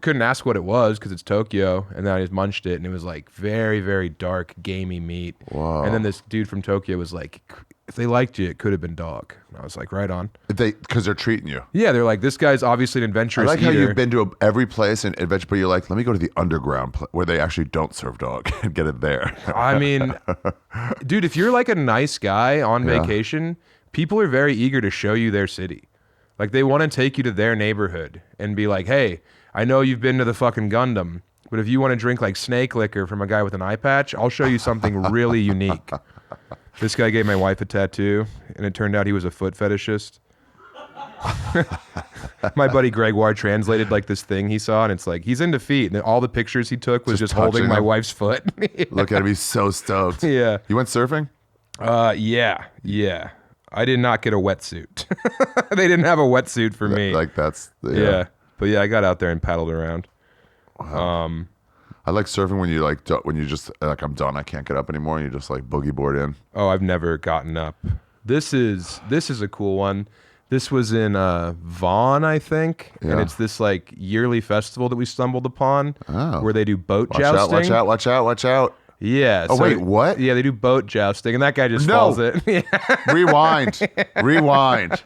couldn't ask what it was because it's Tokyo. And then I just munched it and it was like very, very dark, gamey meat. Wow. And then this dude from Tokyo was like, if they liked you, it could have been dog. And I was like, right on. Because they're treating you. Yeah, they're like, this guy's obviously an I adventurous like how eater. you've been to every place in adventure, but you're like, let me go to the underground where they actually don't serve dog and get it there. I mean, dude, if you're like a nice guy on Yeah. vacation, people are very eager to show you their city. Like they want to take you to their neighborhood and be like, hey, I know you've been to the fucking Gundam, but if you want to drink like snake liquor from a guy with an eye patch, I'll show you something really unique. This guy gave my wife a tattoo, and it turned out he was a foot fetishist. My buddy Gregoire translated like this thing he saw, and it's like he's into feet, and all the pictures he took was just holding my wife's foot. Look at him, he's so stoked. Yeah. You went surfing? Yeah. I did not get a wetsuit. They didn't have a wetsuit for me. Like that's yeah. But yeah, I got out there and paddled around. Wow. I like surfing when you like when you just like I'm done, I can't get up anymore, and you just like boogie board in. Oh, I've never gotten up. This is a cool one. This was in Vaughan, I think, and it's this like yearly festival that we stumbled upon where they do boat jousting. Watch out. Yeah. Oh, wait, what? Yeah, they do boat jousting, and that guy just falls it. Rewind.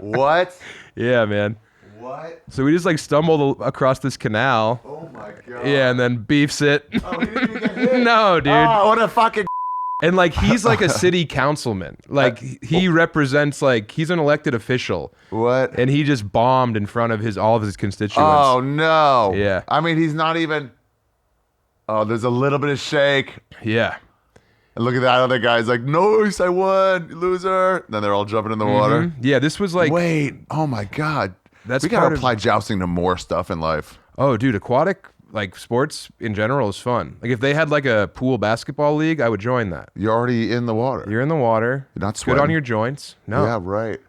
What? Yeah, man. What? So we just like stumbled across this canal. Oh my god. Yeah, and then beefs it. Oh, he didn't even get hit. No, dude. Oh, what a fucking. And like he's like a city councilman. Like he represents like he's an elected official. What? And he just bombed in front of all of his constituents. Oh no. Yeah. I mean, he's not even. Oh, there's a little bit of shake. Yeah. And look at that other guy's like, nice, I won, loser. Then they're all jumping in the water. Yeah, this was like. Wait. Oh my god. That's we gotta apply jousting to more stuff in life. Oh, dude, aquatic like sports in general is fun. Like if they had like a pool basketball league, I would join that. You're already in the water. You're in the water. You're not Good sweating. on your joints. No. Yeah, right.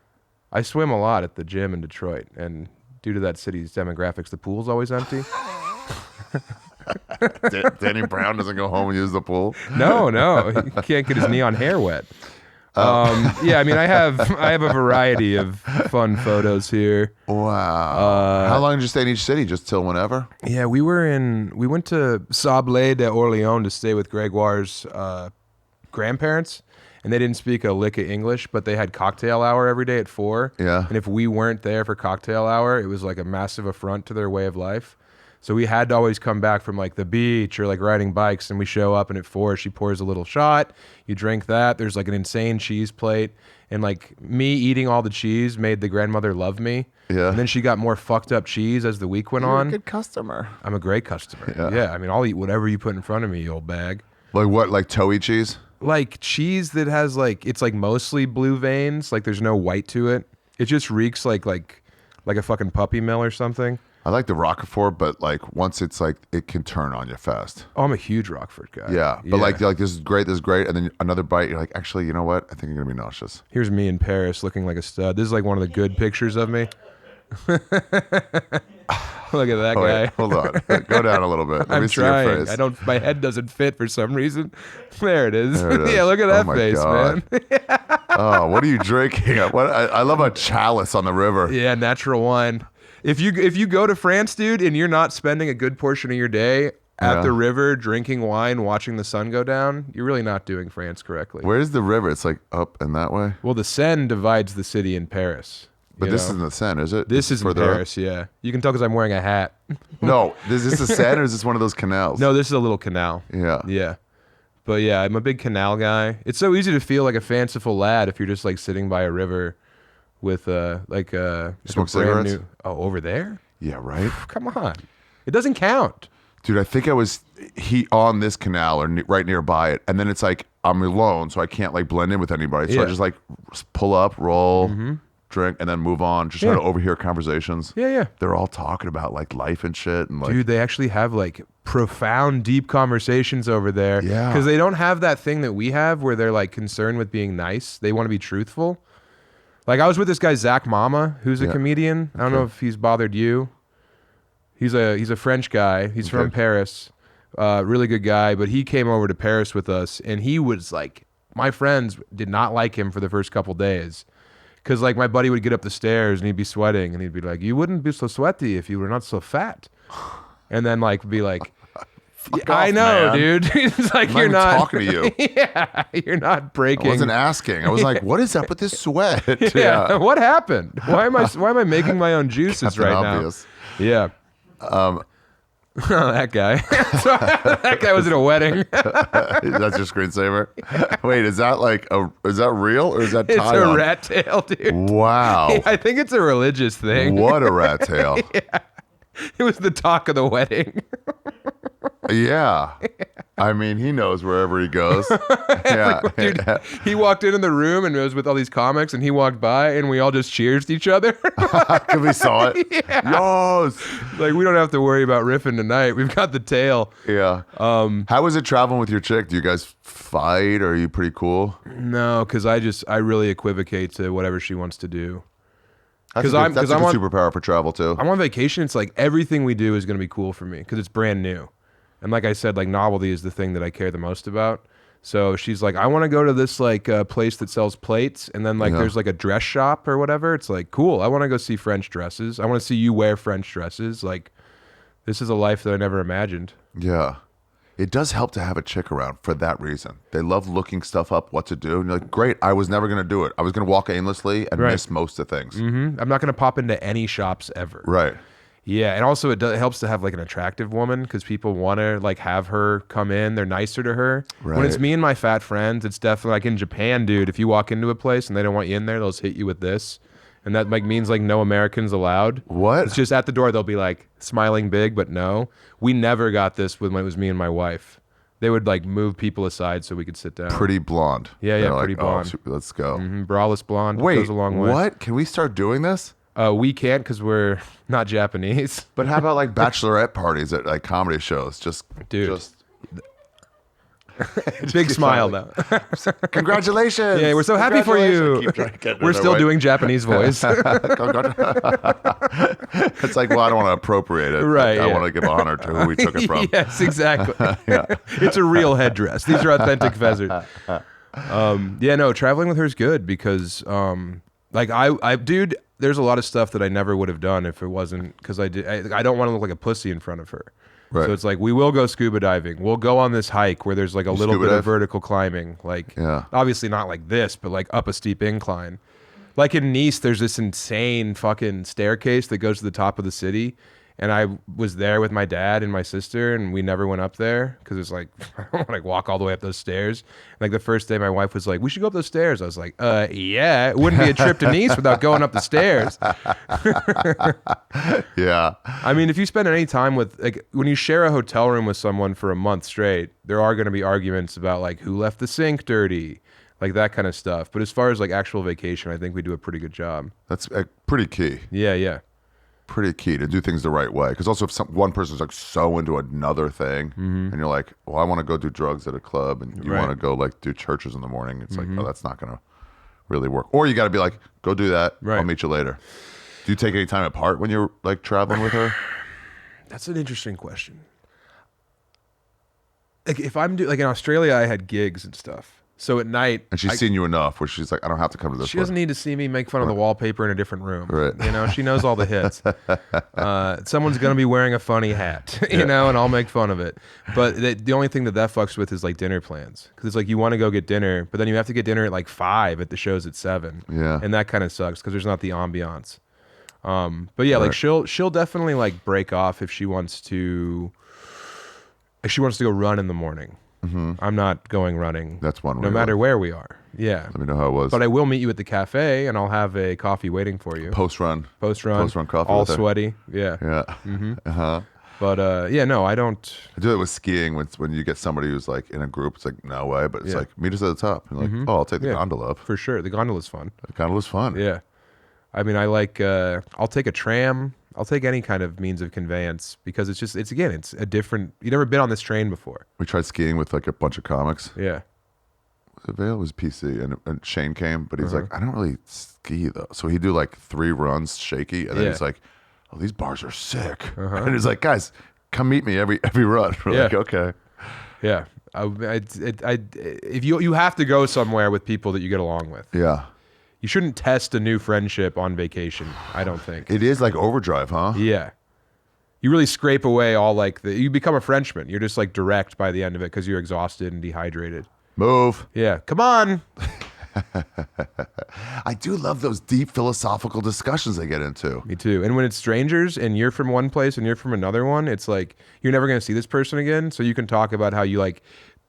I swim a lot at the gym in Detroit, and due to that city's demographics, the pool's always empty. Danny Brown doesn't go home and use the pool. No, he can't get his neon hair wet. Yeah, I mean, I have a variety of fun photos here. Wow. How long did you stay in each city? Just till whenever? Yeah, we went to Sablé de Orléans to stay with Gregoire's grandparents, and they didn't speak a lick of English, but they had cocktail hour every day at 4. Yeah. And if we weren't there for cocktail hour, it was like a massive affront to their way of life. So we had to always come back from like the beach or like riding bikes, and we show up, and at 4 she pours a little shot. You drink that. There's like an insane cheese plate, and like me eating all the cheese made the grandmother love me. Yeah. And then she got more fucked up cheese as the week went on. You're a good customer. I'm a great customer. Yeah. I mean, I'll eat whatever you put in front of me, you old bag. Like what? Like Toei cheese? Like cheese that has like it's like mostly blue veins. Like there's no white to it. It just reeks like a fucking puppy mill or something. I like the Roquefort, but like once it's like it can turn on you fast. Oh, I'm a huge Roquefort guy. Yeah, but like you're like this is great, and then another bite, you're like, actually, you know what? I think I'm gonna be nauseous. Here's me in Paris looking like a stud. This is like one of the good pictures of me. Look at that guy. Wait, hold on, go down a little bit. Let I'm me see your trying. face. My head doesn't fit for some reason. There it is. There it is. Yeah, look at that my face, God. man. Oh, what are you drinking? I love a chalice on the river. Yeah, natural wine. If you go to France, dude, and you're not spending a good portion of your day at the river drinking wine, watching the sun go down, you're really not doing France correctly. Where's the river? It's like up and that way. Well, the Seine divides the city in Paris. But this isn't the Seine, is it? This is in further up? Paris, yeah. You can tell because I'm wearing a hat. No, is this the Seine or is this one of those canals? No, this is a little canal. Yeah. Yeah. But yeah, I'm a big canal guy. It's so easy to feel like a fanciful lad if you're just like sitting by a river with like a Smoke brand cigarettes? new. Oh, over there? Yeah, right. Come on. It doesn't count. Dude, I think I was on this canal or right nearby it, and then it's like I'm alone, so I can't like blend in with anybody. So I Yeah. just like pull up, roll, drink, and then move on. Just try to overhear conversations. Yeah. They're all talking about like life and shit, and like Dude, they actually have like profound, deep conversations over there. Yeah. Because they don't have that thing that we have where they're like concerned with being nice. They want to be truthful. Like I was with this guy, Zach Mama, who's a comedian. I don't know if he's bothered you. He's a French guy. He's from Paris. Really good guy. But he came over to Paris with us, and he was like, my friends did not like him for the first couple days. Because like my buddy would get up the stairs and he'd be sweating, and he'd be like, you wouldn't be so sweaty if you were not so fat. And then like be like, I know, man. dude. It's like I'm you're even not talking to you. Yeah, you're not breaking. I wasn't asking. I was like, what is up with this sweat? Yeah. What happened? Why am I making my own juices Captain right Obvious. now? Yeah. That guy. That guy was at a wedding. That's your screensaver. Wait, is that real or is that It's tie a on? rat tail, dude. Wow. I think it's a religious thing. What a rat tail. It was the talk of the wedding. Yeah. I mean, he knows wherever he goes. Yeah. Dude, he walked in the room and was with all these comics, and he walked by, and we all just cheersed each other. Because we saw it. Yeah. Yes. Like, we don't have to worry about riffing tonight. We've got the tail. Yeah. How was it traveling with your chick? Do you guys fight, or are you pretty cool? No, because I really equivocate to whatever she wants to do. That's a good superpower for travel, too. I'm on vacation. It's like everything we do is going to be cool for me because it's brand new. And like I said, like novelty is the thing that I care the most about. So she's like, I want to go to this like place that sells plates, and then like there's like a dress shop or whatever. It's like, cool. I want to go see French dresses. I want to see you wear French dresses. Like, this is a life that I never imagined. Yeah. It does help to have a chick around for that reason. They love looking stuff up, what to do. And you're like, great, I was never going to do it. I was going to walk aimlessly and miss most of things. Mm-hmm. I'm not going to pop into any shops ever. Right. Yeah, and also it helps to have like an attractive woman because people want to like have her come in. They're nicer to her. Right. When it's me and my fat friends, it's definitely like in Japan, dude. If you walk into a place and they don't want you in there, they'll just hit you with this, and that like means like no Americans allowed. What? It's just at the door they'll be like smiling big, but no. We never got this when it was me and my wife. They would like move people aside so we could sit down. Pretty blonde. Yeah, They're pretty like, blonde. Oh, let's go. Mm-hmm. Braless blonde. Wait, goes a long way. what? Can we start doing this? We can't because we're not Japanese. But how about like bachelorette parties at like comedy shows? Dude. Big smile though. Congratulations. Yeah, we're so happy for you. We're still doing Japanese voice. It's like, well, I don't want to appropriate it. Right. I want to give honor to who we took it from. Yes, exactly. It's a real headdress. These are authentic feathers. Yeah, no, traveling with her is good because, like, dude, there's a lot of stuff that I never would have done if it wasn't because I don't want to look like a pussy in front of her. Right. So it's like, we will go scuba diving. We'll go on this hike where there's like a little bit dive? of vertical climbing. Like, obviously not like this, but like up a steep incline. Like in Nice, there's this insane fucking staircase that goes to the top of the city. And I was there with my dad and my sister, and we never went up there because it's like, I don't want to like, walk all the way up those stairs. Like the first day, my wife was like, we should go up those stairs. I was like, yeah, it wouldn't be a trip to Nice without going up the stairs. Yeah. I mean, if you spend any time with, like, when you share a hotel room with someone for a month straight, there are going to be arguments about like who left the sink dirty, like that kind of stuff. But as far as like actual vacation, I think we do a pretty good job. That's pretty key. Yeah. Pretty key to do things the right way. Because also if one person's like so into another thing and you're like, well, I want to go do drugs at a club and you want to go like do churches in the morning. It's like, oh, that's not going to really work. Or you got to be like, go do that. Right. I'll meet you later. Do you take any time apart when you're like traveling with her? That's an interesting question. Like if I'm like in Australia, I had gigs and stuff. So at night, and she's seen you enough where she's like, I don't have to come to this. She doesn't need to see me make fun of the wallpaper in a different room. Right. You know, she knows all the hits. Someone's gonna be wearing a funny hat, you know, and I'll make fun of it. But the only thing that fucks with is like dinner plans, because it's like you want to go get dinner, but then you have to get dinner at like 5 at the show's at 7. Yeah. And that kind of sucks because there's not the ambiance. But yeah, like she'll definitely like break off if she wants to. If she wants to go run in the morning. Mm-hmm. I'm not going running. That's one way. No matter where we are. Yeah. Let me know how it was. But I will meet you at the cafe, and I'll have a coffee waiting for you. Post-run coffee. All sweaty. Yeah. Yeah. Mm-hmm. Uh-huh. But yeah, no, I don't. I do it with skiing when you get somebody who's like in a group. It's like, no way. But it's like, meet us at the top. And like, oh, I'll take the gondola up. For sure. The gondola's fun. The gondola's fun. Yeah. I mean, I like, I'll take a tram. I'll take any kind of means of conveyance because it's a different, you've never been on this train before. We tried skiing with like a bunch of comics. Yeah. Vail was PC and Shane came, but he's like, I don't really ski though. So he'd do like 3 runs shaky. And then he's like, oh, these bars are sick. And he's like, guys, come meet me every run. We're like, okay. Yeah. If you have to go somewhere with people that you get along with. Yeah. You shouldn't test a new friendship on vacation, I don't think. It is like overdrive, huh? Yeah. You really scrape away all like you become a Frenchman. You're just like direct by the end of it because you're exhausted and dehydrated. Move. Yeah. Come on. I do love those deep philosophical discussions they get into. Me too. And when it's strangers and you're from one place and you're from another one, it's like you're never going to see this person again. So you can talk about how you like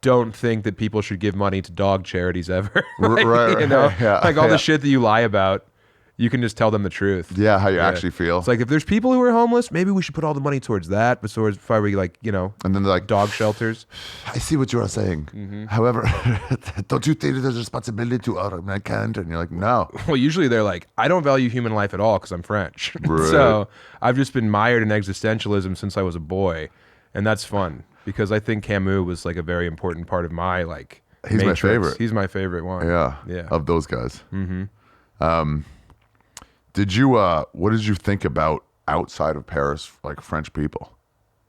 don't think that people should give money to dog charities ever. Like, right. You know, Yeah. like all the shit that you lie about. You can just tell them the truth. Yeah, how you actually feel. It's like if there's people who are homeless, maybe we should put all the money towards that, before we like, you know, and then they're like, dog shelters. I see what you are saying. However, don't you think there's a responsibility to mankind? And you're like, no. Well, usually they're like, I don't value human life at all because I'm French. Right. So I've just been mired in existentialism since I was a boy, and that's fun because I think Camus was like a very important part of my like. He's matrix. my favorite. He's my favorite one. Yeah. Of those guys. Did you? What did you think about outside of Paris, like French people?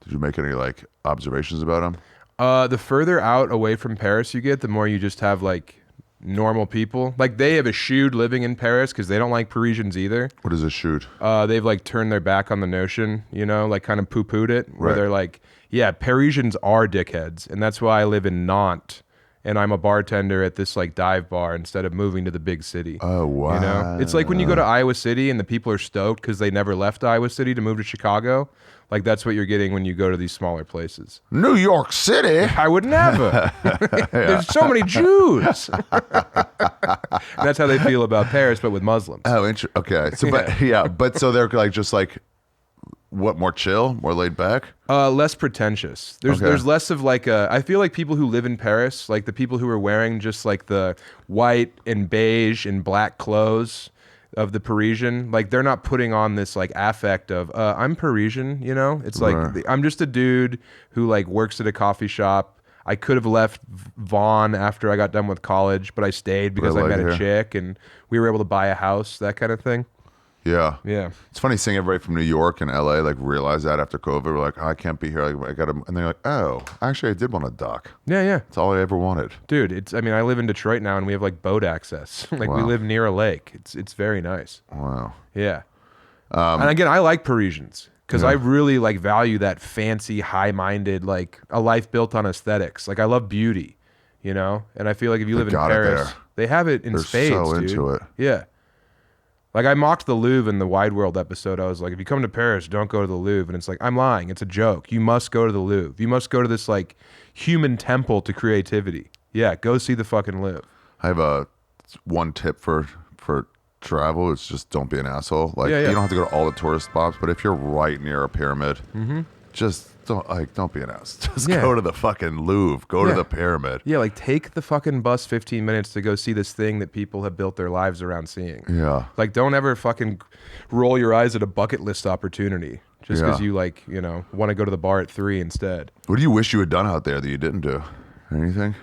Did you make any like observations about them? The further out away from Paris you get, the more you just have like normal people. Like they have eschewed living in Paris because they don't like Parisians either. What is a shoot? They've like turned their back on the notion, you know, like kind of poo-pooed it, where Right. they're like, yeah, Parisians are dickheads, and that's why I live in Nantes. And I'm a bartender at this like dive bar instead of moving to the big city. Oh, wow. You know, it's like when you go to Iowa City and the people are stoked because they never left Iowa City to move to Chicago. Like that's what you're getting when you go to these smaller places. New York City. I would never. There's so many Jews. That's how they feel about Paris, but with Muslims. Oh, okay. So, but so they're like just like what, more chill, more laid back? Less pretentious. There's less of like I feel like people who live in Paris, like the people who are wearing just like the white and beige and black clothes of the Parisian, like they're not putting on this like affect of I'm Parisian, you know? It's like Right. I'm just a dude who like works at a coffee shop. I could have left Vaughn after I got done with college, but I stayed because I like met a here. chick and we were able to buy a house, that kind of thing. Yeah. Yeah. It's funny seeing everybody from New York and LA like realize that after COVID. We're like, oh, I can't be here. I got to, and they're like, oh, actually, I did want a dock. Yeah, yeah. That's all I ever wanted. Dude, I mean, I live in Detroit now and we have like boat access. Like we Wow. live near a lake. It's very nice. Wow. Yeah. And again, I like Parisians because I really like value that fancy, high-minded, like a life built on aesthetics. Like I love beauty, you know? And I feel like if you live in got it Paris, there. they have it in They're spades, so dude. into it. Yeah. Like I mocked the Louvre in the Wide World episode. I was like, if you come to Paris, don't go to the Louvre. And it's like, I'm lying. It's a joke. You must go to the Louvre. You must go to this like human temple to creativity. Yeah, go see the fucking Louvre. I have one tip for travel. It's just don't be an asshole. Like Yeah, yeah. you don't have to go to all the tourist spots, but if you're right near a pyramid, just don't be an ass. Just Yeah. go to the fucking Louvre. Go to Yeah. the pyramid. Yeah, like take the fucking bus 15 minutes to go see this thing that people have built their lives around seeing. Yeah. Like don't ever fucking roll your eyes at a bucket list opportunity just because Yeah. you like, you know, want to go to the bar at 3 instead. What do you wish you had done out there that you didn't do? Anything?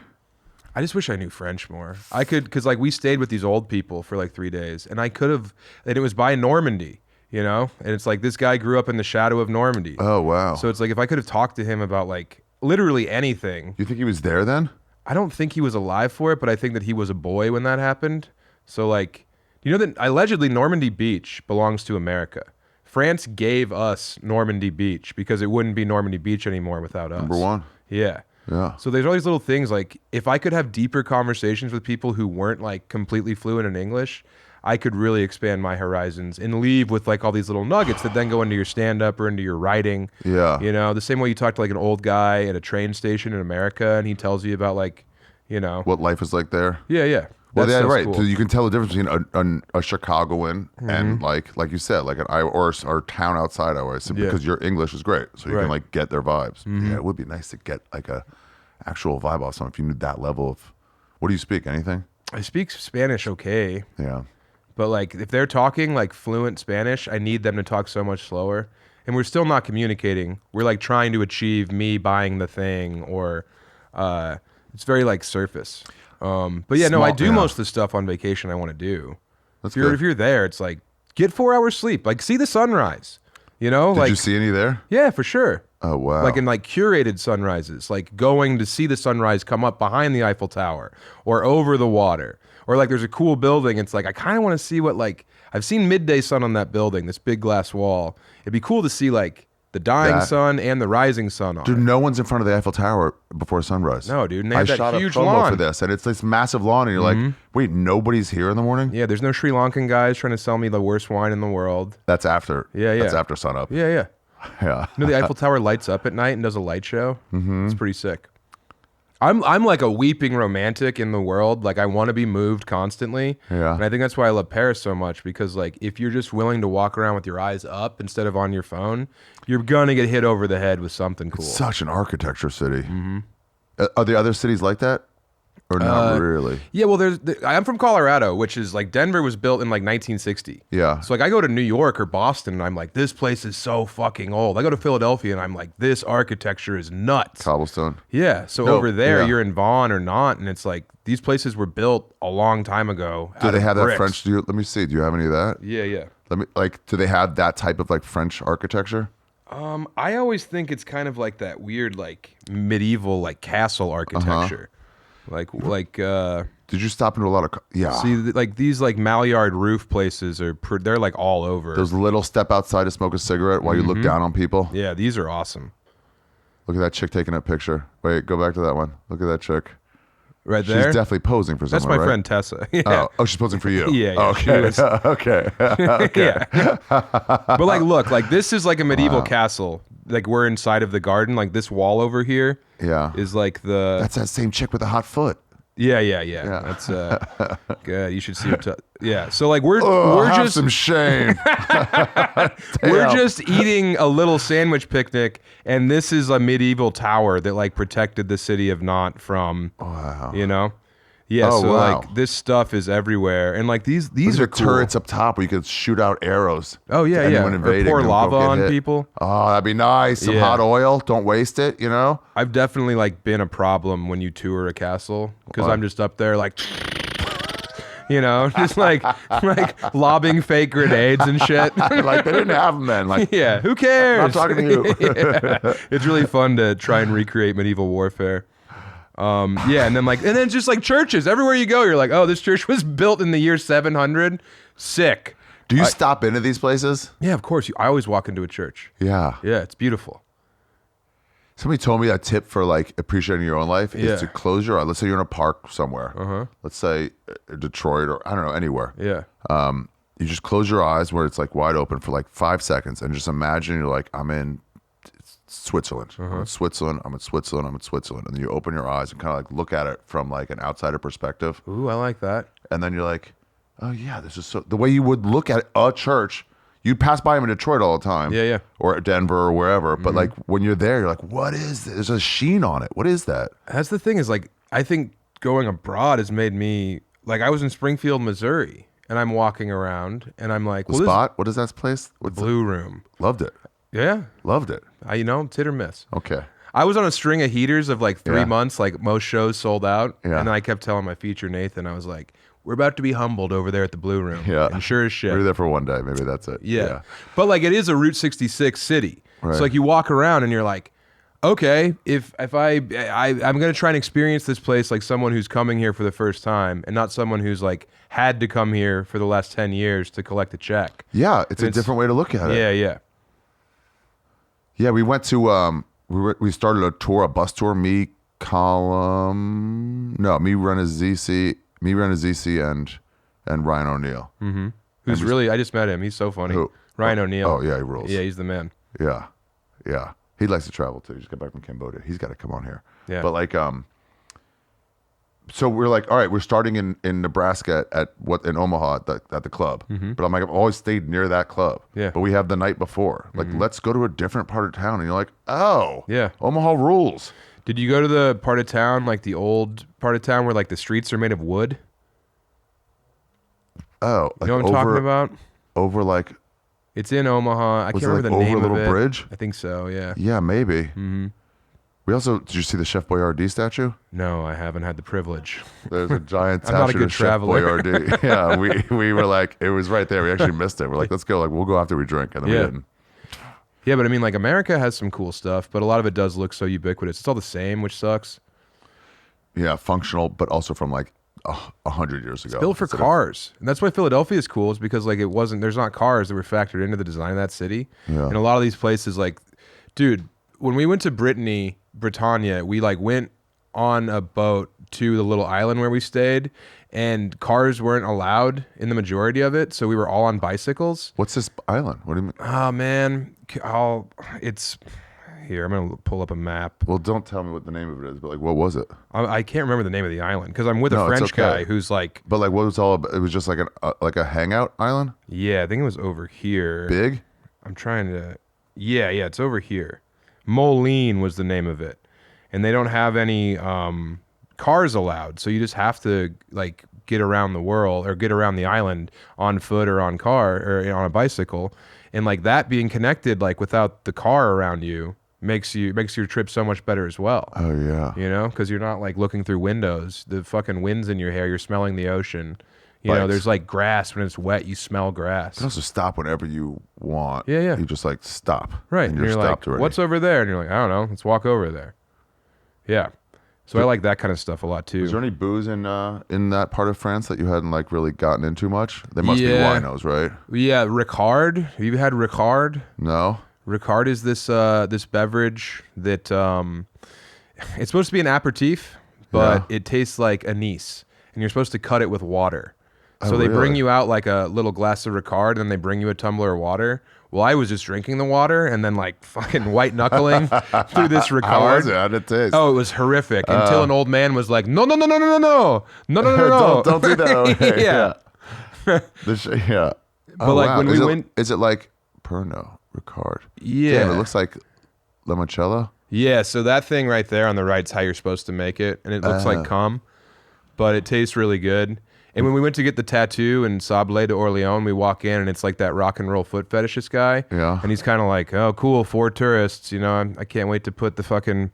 I just wish I knew French more. I could, because like we stayed with these old people for like 3 days and I could have, and it was by Normandy, you know? And it's like this guy grew up in the shadow of Normandy. Oh, wow. So it's like if I could have talked to him about like literally anything. You think he was there then? I don't think he was alive for it, but I think that he was a boy when that happened. So like, you know that allegedly Normandy Beach belongs to America. France gave us Normandy Beach because it wouldn't be Normandy Beach anymore without us. Number one. Yeah. Yeah. So there's all these little things like if I could have deeper conversations with people who weren't like completely fluent in English, I could really expand my horizons and leave with like all these little nuggets that then go into your stand-up or into your writing. Yeah. You know, the same way you talk to like an old guy at a train station in America and he tells you about like, you know. What life is like there? Yeah, yeah. Well, That yeah, stuff's right. cool. So you can tell the difference between a Chicagoan and like you said, like an Iowa or a town outside Iowa, so because your English is great, so you Right. can like get their vibes. Yeah, it would be nice to get like a actual vibe off someone if you knew that level of. What do you speak? Anything? I speak Spanish okay, Yeah. but like if they're talking like fluent Spanish, I need them to talk so much slower. And we're still not communicating. We're like trying to achieve me buying the thing or it's very like surface. But yeah, no, I Small- do yeah. most of the stuff on vacation I want to do. That's If good. you're there, it's like get 4 hours sleep, like see the sunrise. You know, Did like you see any there? yeah, for sure. Oh wow. Like in like curated sunrises, like going to see the sunrise come up behind the Eiffel Tower or over the water. Or like there's a cool building. It's like, I kind of want to see what like, I've seen midday sun on that building, this big glass wall. It'd be cool to see like the dying That- sun and the rising sun on Dude, it. no one's in front of the Eiffel Tower before sunrise. No, dude, and they I have that shot huge a promo lawn. for this, and it's this massive lawn, and you're like, wait, nobody's here in the morning? Yeah, there's no Sri Lankan guys trying to sell me the worst wine in the world. That's after. Yeah, yeah. That's after sunup. Yeah, yeah. Yeah. You know, the Eiffel Tower lights up at night and does a light show. It's pretty sick. I'm like a weeping romantic in the world. Like I want to be moved constantly. Yeah. And I think that's why I love Paris so much, because like if you're just willing to walk around with your eyes up instead of on your phone, you're gonna get hit over the head with something cool. It's such an architecture city. Mm-hmm. Are there other cities like that? Or not really? Yeah, well, I'm from Colorado, which is like Denver was built in like 1960. Yeah. So like I go to New York or Boston and I'm like, this place is so fucking old. I go to Philadelphia and I'm like, this architecture is nuts. Cobblestone. Yeah. So over there, you're in Vaughan or not, and it's like these places were built a long time ago. Do they have that bricks. French? Let me see. Do you have any of that? Yeah. Do they have that type of like French architecture? I always think it's kind of like that weird like medieval like castle architecture. Like Did you stop into a lot of? See, like these like Maillard roof places they're like all over. Those little step outside to smoke a cigarette while you look down on people. Yeah, these are awesome. Look at that chick taking a picture. Wait, go back to that one. Look at that chick. Right there. She's definitely posing for That's someone, my right? friend Tessa. Yeah. Oh, she's posing for you. Yeah. Okay. Okay. Yeah. But like, look, like this is like a medieval castle. Like we're inside of the garden. Like this wall over here. Yeah. Is like the. That's that same chick with the hot foot. Yeah. That's good. You should see her. Yeah. So like we're have just some shame. we're just eating a little sandwich picnic, and this is a medieval tower that like protected the city of Nantes from. Wow. You know. Yeah, Oh, so wow. like this stuff is everywhere, and like these These are are cool. turrets up top where you could shoot out arrows. Oh to yeah, anyone Or invading. pour Don't lava go get on hit. people. Oh, that'd be nice. Some Yeah. hot oil. Don't waste it. You know. I've definitely like been a problem when you tour a castle because Why? I'm just up there like, you know, just like lobbing fake grenades and shit. Like they didn't have them then. Like Yeah, who cares? I'm not talking to you. Yeah. It's really fun to try and recreate medieval warfare. Yeah, and then just like churches everywhere you go, you're like, oh, this church was built in the year 700. Sick. Do you stop into these places? Yeah, of course. I always walk into a church. Yeah. Yeah, it's beautiful. Somebody told me a tip for like appreciating your own life is Yeah. to close your eyes. Let's say you're in a park somewhere. Let's say Detroit or I don't know, anywhere. Yeah. You just close your eyes where it's like wide open for like 5 seconds and just imagine you're like, I'm in Switzerland. I'm in Switzerland. I'm in Switzerland. I'm in Switzerland. And then you open your eyes and kind of like look at it from like an outsider perspective. Ooh, I like that. And then you're like, oh yeah, this is so the way you would look at a church. You'd pass by them in Detroit all the time. Yeah. Or Denver or wherever. But like when you're there, you're like, what is this? There's a sheen on it. What is that? That's the thing is like, I think going abroad has made me, like I was in Springfield, Missouri, and I'm walking around and I'm like, The well, spot? What is that place? What's this Blue Room. Loved it. Yeah. Loved it. You know, it's hit or miss. Okay. I was on a string of heaters of like 3 Yeah. months, like most shows sold out. Yeah. And then I kept telling my feature, Nathan, I was like, we're about to be humbled over there at the Blue Room. Yeah. And sure as shit. Maybe there for one day. Maybe that's it. Yeah. But like it is a Route 66 city. Right. So like you walk around and you're like, okay, if I'm gonna try and experience this place like someone who's coming here for the first time and not someone who's like had to come here for the last 10 years to collect a check. Yeah. It's a different way to look at it. Yeah. Yeah. We went to, we started a tour, a bus tour. Me, Ren ZC and Ryan O'Neal. Mm-hmm. Who's really, I just met him. He's so funny. Who? Ryan O'Neal. Oh yeah, he rules. Yeah, he's the man. Yeah. Yeah. He likes to travel too. He just got back from Cambodia. He's got to come on here. Yeah. But like, so we're like, all right, we're starting in Nebraska in Omaha at the club. But I'm like, I've always stayed near that club. Yeah. But we have the night before. Like, let's go to a different part of town. And you're like, oh, Yeah. Omaha rules. Did you go to the part of town, like the old part of town where like the streets are made of wood? Oh, You know what I'm talking about? Over like, It's in Omaha. I Was can't it, remember like, the over name a little of it. bridge? I think so, yeah. yeah, maybe. We also, did you see the Chef Boyardee statue? No, I haven't had the privilege. There's a giant I'm not a statue good of Chef traveler. Boyardee. Yeah, we were like, it was right there. We actually missed it. We're like, let's go. Like, we'll go after we drink. And then we Yeah. didn't. Yeah, but I mean, like America has some cool stuff, but a lot of it does look so ubiquitous. It's all the same, which sucks. Yeah, functional, but also from like 100 years ago. Built for Instead of- cars. And that's why Philadelphia is cool, is because like there's not cars that were factored into the design of that city. Yeah. And a lot of these places, like, dude, when we went to Britannia, we like went on a boat to the little island where we stayed, and cars weren't allowed in the majority of it, so we were all on bicycles. What's this island? What do you mean? Oh man, Here, I'm gonna pull up a map. Well, don't tell me what the name of it is, but like, what was it? I can't remember the name of the island because I'm with a No, it's French okay. guy who's like, But like, what was all about? It was just like a hangout island. yeah, I think it was over here. Big. I'm trying to, yeah, it's over here. Moline was the name of it, and they don't have any cars allowed, so you just have to like get around the world or get around the island on foot or on car or on a bicycle, and like that being connected like without the car around you makes your trip so much better as well. Oh yeah. You know, because you're not like looking through windows. The fucking wind's in your hair. You're smelling the ocean. You know, there's like grass when it's wet. You smell grass. You can also stop whenever you want. Yeah. You just like stop. Right. And And you're stopped like, already. what's over there? And you're like, I don't know. Let's walk over there. Yeah. So I like that kind of stuff a lot too. Is there any booze in that part of France that you hadn't like really gotten into much? They must be Yeah. winos, right? Yeah, Ricard. Have you had Ricard? No. Ricard is this this beverage that it's supposed to be an aperitif, but it tastes like anise, and you're supposed to cut it with water. So they bring really? you out like a little glass of Ricard, and then they bring you a tumbler of water. Well, I was just drinking the water and then like fucking white knuckling through this Ricard. How was it? How did it taste? Oh, it was horrific until an old man was like, no. don't do that. Yeah. Yeah. But like when we went, is it like Pernod Ricard? Yeah. Damn, it looks like limoncello. yeah. So that thing right there on the right's how you're supposed to make it, and it looks like cum, but it tastes really good. And when we went to get the tattoo in Sablé d'Orléans, we walk in and it's like that rock and roll foot fetishist guy. Yeah. And he's kind of like, oh, cool, 4 tourists. You know, I can't wait to put the fucking,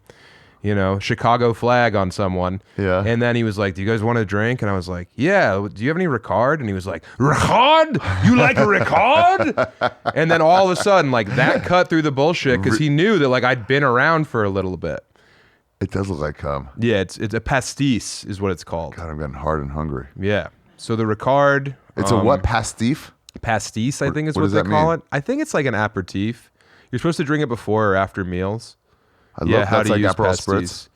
you know, Chicago flag on someone. Yeah. And then he was like, do you guys want a drink? And I was like, yeah. Do you have any Ricard? And he was like, Ricard? You like a Ricard? And then all of a sudden, like that cut through the bullshit because he knew that like I'd been around for a little bit. It does look like cum. Yeah, it's a pastis is what it's called. God, I'm getting hard and hungry. Yeah. So the Ricard. It's a what? Pastif? Pastis, I think is what what does they that call mean? it. I think it's like an aperitif. You're supposed to drink it before or after meals. I love how that's to like use Aperol pastis. Spritz.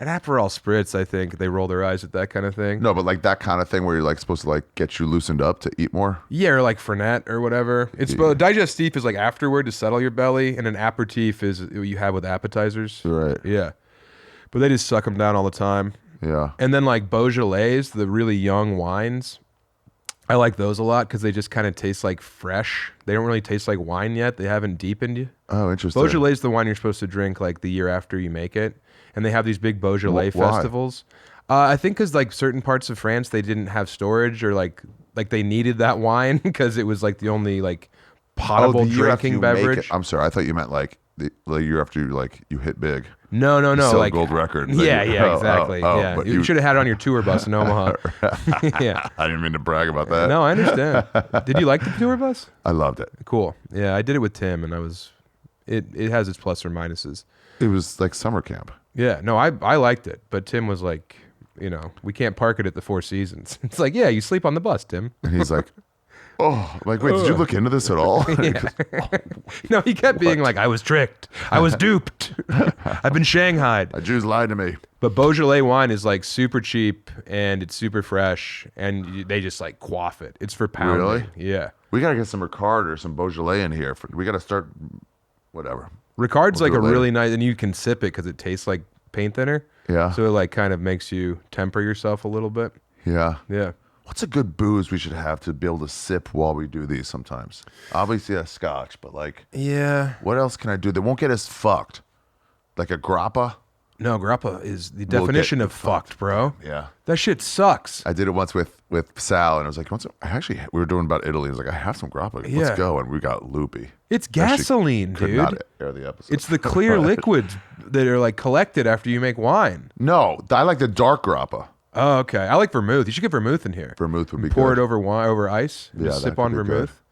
An Aperol Spritz, I think they roll their eyes at that kind of thing. No, but like that kind of thing where you're like supposed to like get you loosened up to eat more. Yeah, or like Fernet or whatever. It's digestif is like afterward to settle your belly, and an aperitif is what you have with appetizers. Right. Yeah, but they just suck them down all the time. Yeah. And then like Beaujolais, the really young wines, I like those a lot because they just kind of taste like fresh. They don't really taste like wine yet. They haven't deepened you. Oh, interesting. Beaujolais is the wine you're supposed to drink like the year after you make it. And they have these big Beaujolais Why? festivals. I think because like certain parts of France, they didn't have storage or like they needed that wine because it was like the only like potable the year after drinking you make beverage. it. I'm sorry. I thought you meant like the year after you hit big. No, You sell like gold record. Yeah, exactly. Yeah, but you should have had it on your tour bus in Omaha. Yeah. I didn't mean to brag about that. No, I understand. Did you like the tour bus? I loved it. Cool. Yeah, I did it with Tim, and it has its plus or minuses. It was like summer camp. Yeah, no, I liked it, but Tim was like, you know, we can't park it at the Four Seasons. It's like, yeah, you sleep on the bus, Tim. And he's like, oh, like, wait, did you look into this at all? No, he kept being like, I was tricked. I was duped. I've been shanghaied. The Jews lied to me. But Beaujolais wine is like super cheap and it's super fresh and they just like quaff it. It's for pounding. Really? Yeah. We got to get some Ricard or some Beaujolais in here. We got to start, whatever. Ricard's We'll like do a it later. really nice, and you can sip it because it tastes like paint thinner. Yeah. So it like kind of makes you temper yourself a little bit. Yeah. Yeah. What's a good booze we should have to be able to sip while we do these sometimes? Obviously a scotch, but like, Yeah. what else can I do that won't get us fucked? Like a grappa? No, grappa is the We'll definition get of fucked, bro. Yeah. That shit sucks. I did it once with Sal, and I was like, we were doing about Italy. I was like, I have some grappa. Yeah. Let's go. And we got loopy. It's Actually, gasoline, could dude. not air the episode. It's the clear liquids that are like collected after you make wine. No, I like the dark grappa. Oh, okay. I like vermouth. You should get vermouth in here. Vermouth would be Pour good. it over wine, over ice. And Yeah, just that sip could on be good. vermouth.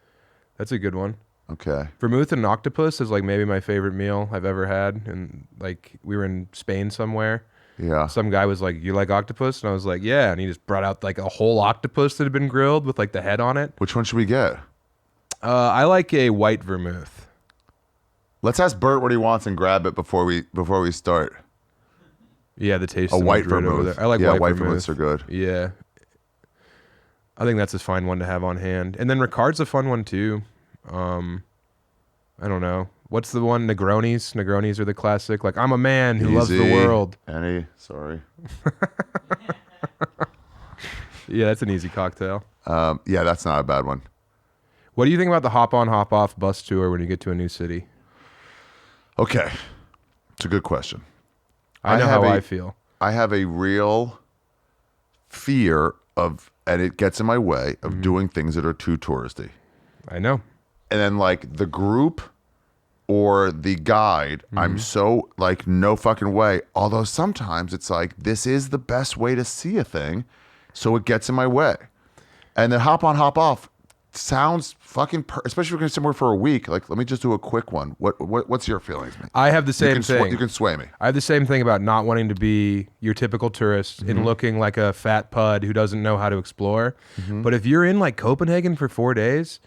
That's a good one. Okay. Vermouth and octopus is like maybe my favorite meal I've ever had. And like we were in Spain somewhere. Yeah. Some guy was like, "You like octopus?" And I was like, "Yeah." And he just brought out like a whole octopus that had been grilled with like the head on it. Which one should we get? I like a white vermouth. Let's ask Bert what he wants and grab it before we start. Yeah, the taste. A white vermouth. Over there. I like yeah, white vermouths are good. Yeah. I think that's a fine one to have on hand. And then Ricard's a fun one too. I don't know. What's the one? Negronis. Negronis are the classic. Like, I'm a man who loves the world. Sorry. Yeah, that's an easy cocktail. Yeah, that's not a bad one. What do you think about the hop on, hop off bus tour when you get to a new city? Okay. It's a good question. I know how I feel. I have a real fear of, and it gets in my way of doing things that are too touristy. I know. And then like the group or the guide, I'm so like, no fucking way. Although sometimes it's like, this is the best way to see a thing. So it gets in my way. And then hop on, hop off sounds fucking, especially if you're going somewhere for a week. Like, let me just do a quick one. What's your feelings, man? I have the same thing. You can sway me. I have the same thing about not wanting to be your typical tourist and looking like a fat pud who doesn't know how to explore. But if you're in like Copenhagen for 4 days,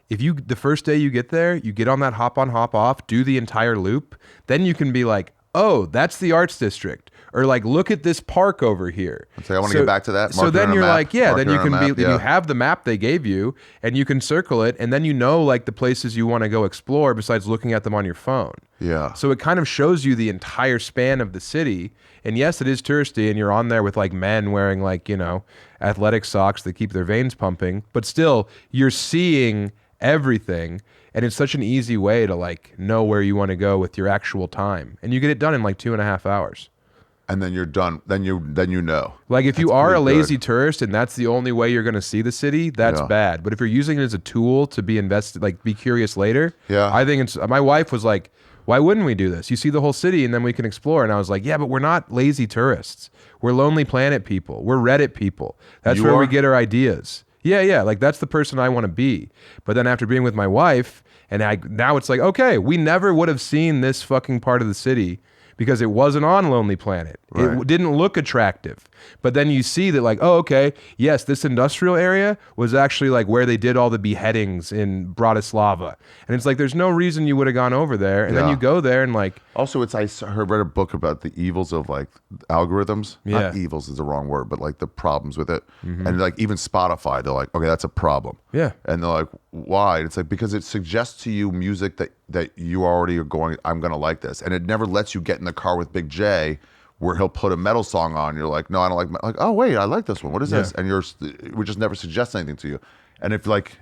the first day you get there, you get on that hop on, hop off, do the entire loop, then you can be like, oh, that's the arts district. Or like, look at this park over here. I want to get back to that. So then you're like, yeah, then you can be, you have the map they gave you and you can circle it. And then you know like the places you want to go explore besides looking at them on your phone. Yeah. So it kind of shows you the entire span of the city. And yes, it is touristy and you're on there with like men wearing like, you know, athletic socks that keep their veins pumping. But still, you're seeing everything. And it's such an easy way to like know where you want to go with your actual time. And you get it done in like 2.5 hours. And then you're done. Then you know. Like if you are a lazy tourist and that's the only way you're going to see the city, that's bad. But if you're using it as a tool to be invested, like be curious later, I think it's. My wife was like, "Why wouldn't we do this? You see the whole city and then we can explore." And I was like, "Yeah, but we're not lazy tourists. We're Lonely Planet people. We're Reddit people. That's where we get our ideas." Yeah. Like that's the person I want to be. But then after being with my wife, and now it's like, okay, we never would have seen this fucking part of the city because it wasn't on Lonely Planet. Right. It didn't look attractive. But then you see that like, oh, okay, yes, this industrial area was actually like where they did all the beheadings in Bratislava. And it's like, there's no reason you would have gone over there. And then you go there and like... Also, I read a book about the evils of like algorithms. Not evils is the wrong word, but like the problems with it. And like even Spotify, they're like, okay, that's a problem. Yeah. And they're like, why? It's like, because it suggests to you music that you already are going, I'm going to like this. And it never lets you get in the car with Big J where he'll put a metal song on. You're like, no, I don't like, oh, wait, I like this one. What is this? And we just never suggest anything to you. And if like,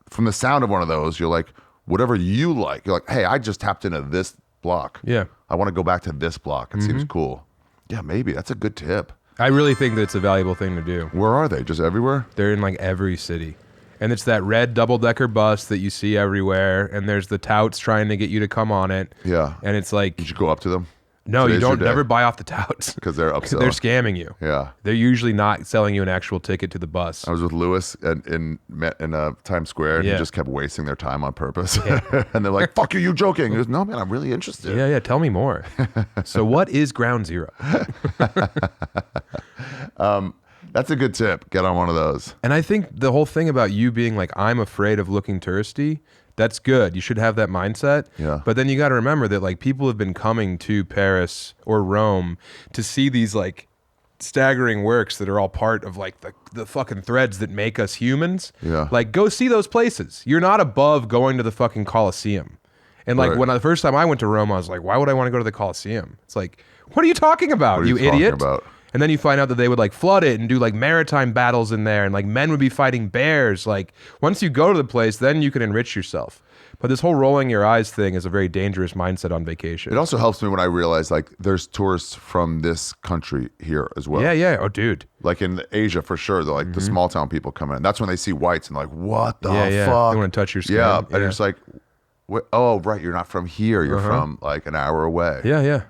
from the sound of one of those, you're like, whatever you like, you're like, hey, I just tapped into this block. Yeah. I want to go back to this block. It seems cool. Yeah, maybe. That's a good tip. I really think that it's a valuable thing to do. Where are they? Just everywhere? They're in like every city. And it's that red double-decker bus that you see everywhere. And there's the touts trying to get you to come on it. Yeah. And it's like... Did you go up to them? No, you don't never buy off the touts. Because they're upselling. They're scamming you. Yeah. They're usually not selling you an actual ticket to the bus. I was with Lewis in Times Square, and he just kept wasting their time on purpose. Yeah. And they're like, fuck you, you joking? He goes, no, man, I'm really interested. Yeah, tell me more. So what is Ground Zero? That's a good tip. Get on one of those. And I think the whole thing about you being like, I'm afraid of looking touristy, that's good. You should have that mindset. Yeah. But then you got to remember that like people have been coming to Paris or Rome to see these like staggering works that are all part of like the fucking threads that make us humans. Yeah. Like go see those places. You're not above going to the fucking Colosseum. And like when the first time I went to Rome, I was like, why would I want to go to the Colosseum? It's like, what are you talking about, you idiot? About? And then you find out that they would like flood it and do like maritime battles in there and like men would be fighting bears. Like once you go to the place, then you can enrich yourself. But this whole rolling your eyes thing is a very dangerous mindset on vacation. It also helps me when I realize like there's tourists from this country here as well. Yeah. Oh, dude. Like in Asia for sure, they're like the small town people come in. That's when they see whites and like, what the fuck? They want to touch your skin. Yeah. And it's like, oh, right, you're not from here. You're from like an hour away. Yeah.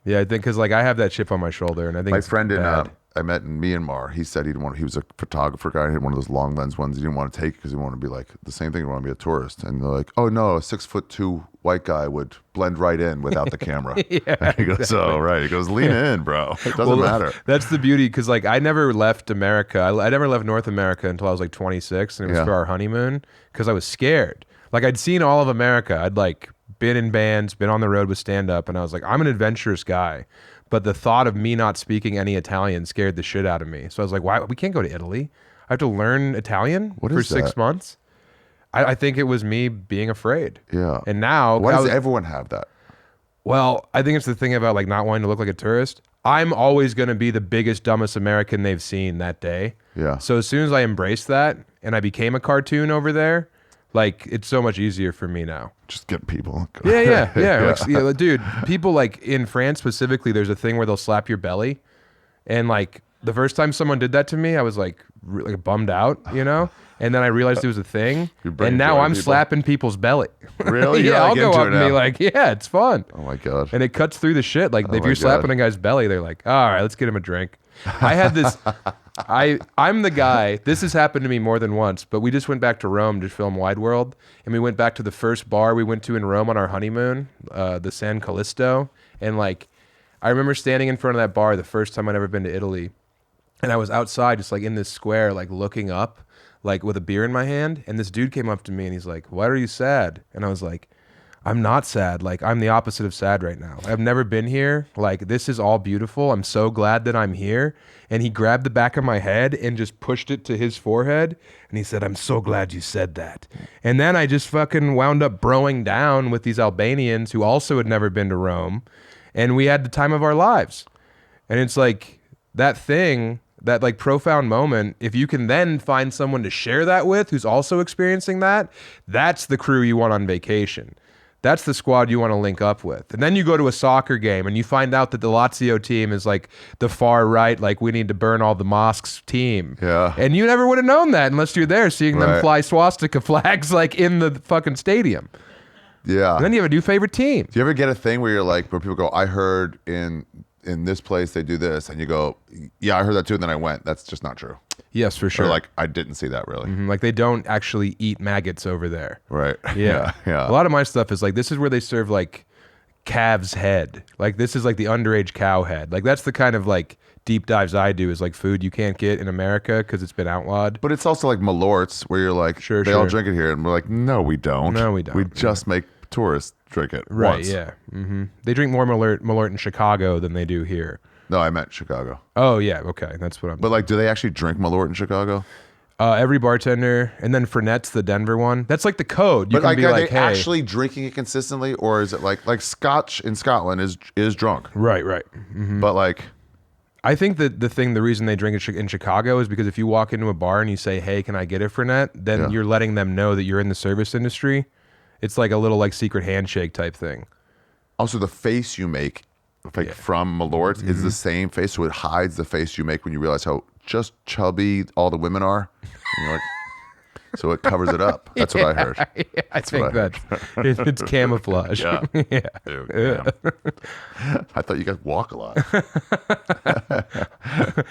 Yeah, I think because like I have that chip on my shoulder, and I think my friend I met in Myanmar. He said he was a photographer guy. He had one of those long lens ones. He didn't want to take because he wanted to be like the same thing. He wanted to be a tourist. And they're like, oh no, a 6'2" white guy would blend right in without the camera. And he goes, oh right. He goes, lean in, bro. It doesn't matter. That's the beauty because like I never left America. I never left North America until I was like 26, and it was for our honeymoon because I was scared. Like I'd seen all of America. I'd like been in bands, been on the road with stand-up, and I was like, I'm an adventurous guy. But the thought of me not speaking any Italian scared the shit out of me. So I was like, why? We can't go to Italy. I have to learn Italian for 6 months. I think it was me being afraid. Yeah. And now, Why does everyone have that? well, I think it's the thing about like not wanting to look like a tourist. I'm always going to be the biggest, dumbest American they've seen that day. Yeah. So as soon as I embraced that and I became a cartoon over there, like it's so much easier for me now. Just get people. Yeah. Like, dude, people like in France specifically, there's a thing where they'll slap your belly. And like the first time someone did that to me, I was like bummed out, you know? And then I realized it was a thing. And now I'm slapping people's belly. Really? Yeah, I'll like go into up it and be now? like, yeah, it's fun. Oh my God. And it cuts through the shit. Like if my you're slapping God. a guy's belly, they're like, all right, let's get him a drink. I had this, I'm the guy, this has happened to me more than once, but we just went back to Rome to film Wide World. And we went back to the first bar we went to in Rome on our honeymoon, the San Callisto. And like, I remember standing in front of that bar the first time I'd ever been to Italy. And I was outside just like in this square, like looking up, like with a beer in my hand. And this dude came up to me and he's like, why are you sad? And I was like, I'm not sad. Like I'm the opposite of sad right now. I've never been here. Like this is all beautiful. I'm so glad that I'm here. And he grabbed the back of my head and just pushed it to his forehead. And he said, I'm so glad you said that. And then I just fucking wound up broing down with these Albanians who also had never been to Rome. And we had the time of our lives. And it's like that thing, that like profound moment, if you can then find someone to share that with who's also experiencing that, that's the crew you want on vacation. That's the squad you want to link up with. And then you go to a soccer game and you find out that the Lazio team is like the far right, like we need to burn all the mosques team. Yeah. And you never would have known that unless you're there seeing them Right. fly swastika flags like in the fucking stadium. Yeah. And then you have a new favorite team. Do you ever get a thing where you're like, where people go, I heard in this place they do this, and you go, yeah, I heard that too, and then I went. That's just not true. Yes, for sure. Or like, I didn't see that really. Like they don't actually eat maggots over there. Right. Yeah. Yeah. A lot of my stuff is like, this is where they serve like calf's head. Like this is like the underage cow head. Like that's the kind of like deep dives I do, is like food you can't get in America because it's been outlawed. But it's also like Malorts, where you're like, Sure, they all sure. drink it here, and we're like, no, we don't. No, we don't. We just make tourists drink it Right, once. yeah. They drink more Malort in Chicago than they do here. No, I meant Chicago. Oh, yeah, okay. That's what I'm... But like, do they actually drink Malort in Chicago? every bartender, and then Fernette's the Denver one. That's like the code. You But can like, be are like, they hey. actually drinking it consistently, or is it like Scotch in Scotland is drunk? Right. But like, I think that the reason they drink it in Chicago is because if you walk into a bar and you say, hey, can I get a Fernet? Then Yeah. you're letting them know that you're in the service industry. It's like a little like secret handshake type thing. also the face you make, like from Malort, is the same face, so it hides the face you make when you realize how just chubby all the women are. And you're like, so it covers it up. That's what I heard. I think what it's camouflage. Yeah. Yeah. Dude, damn. I thought you guys walk a lot.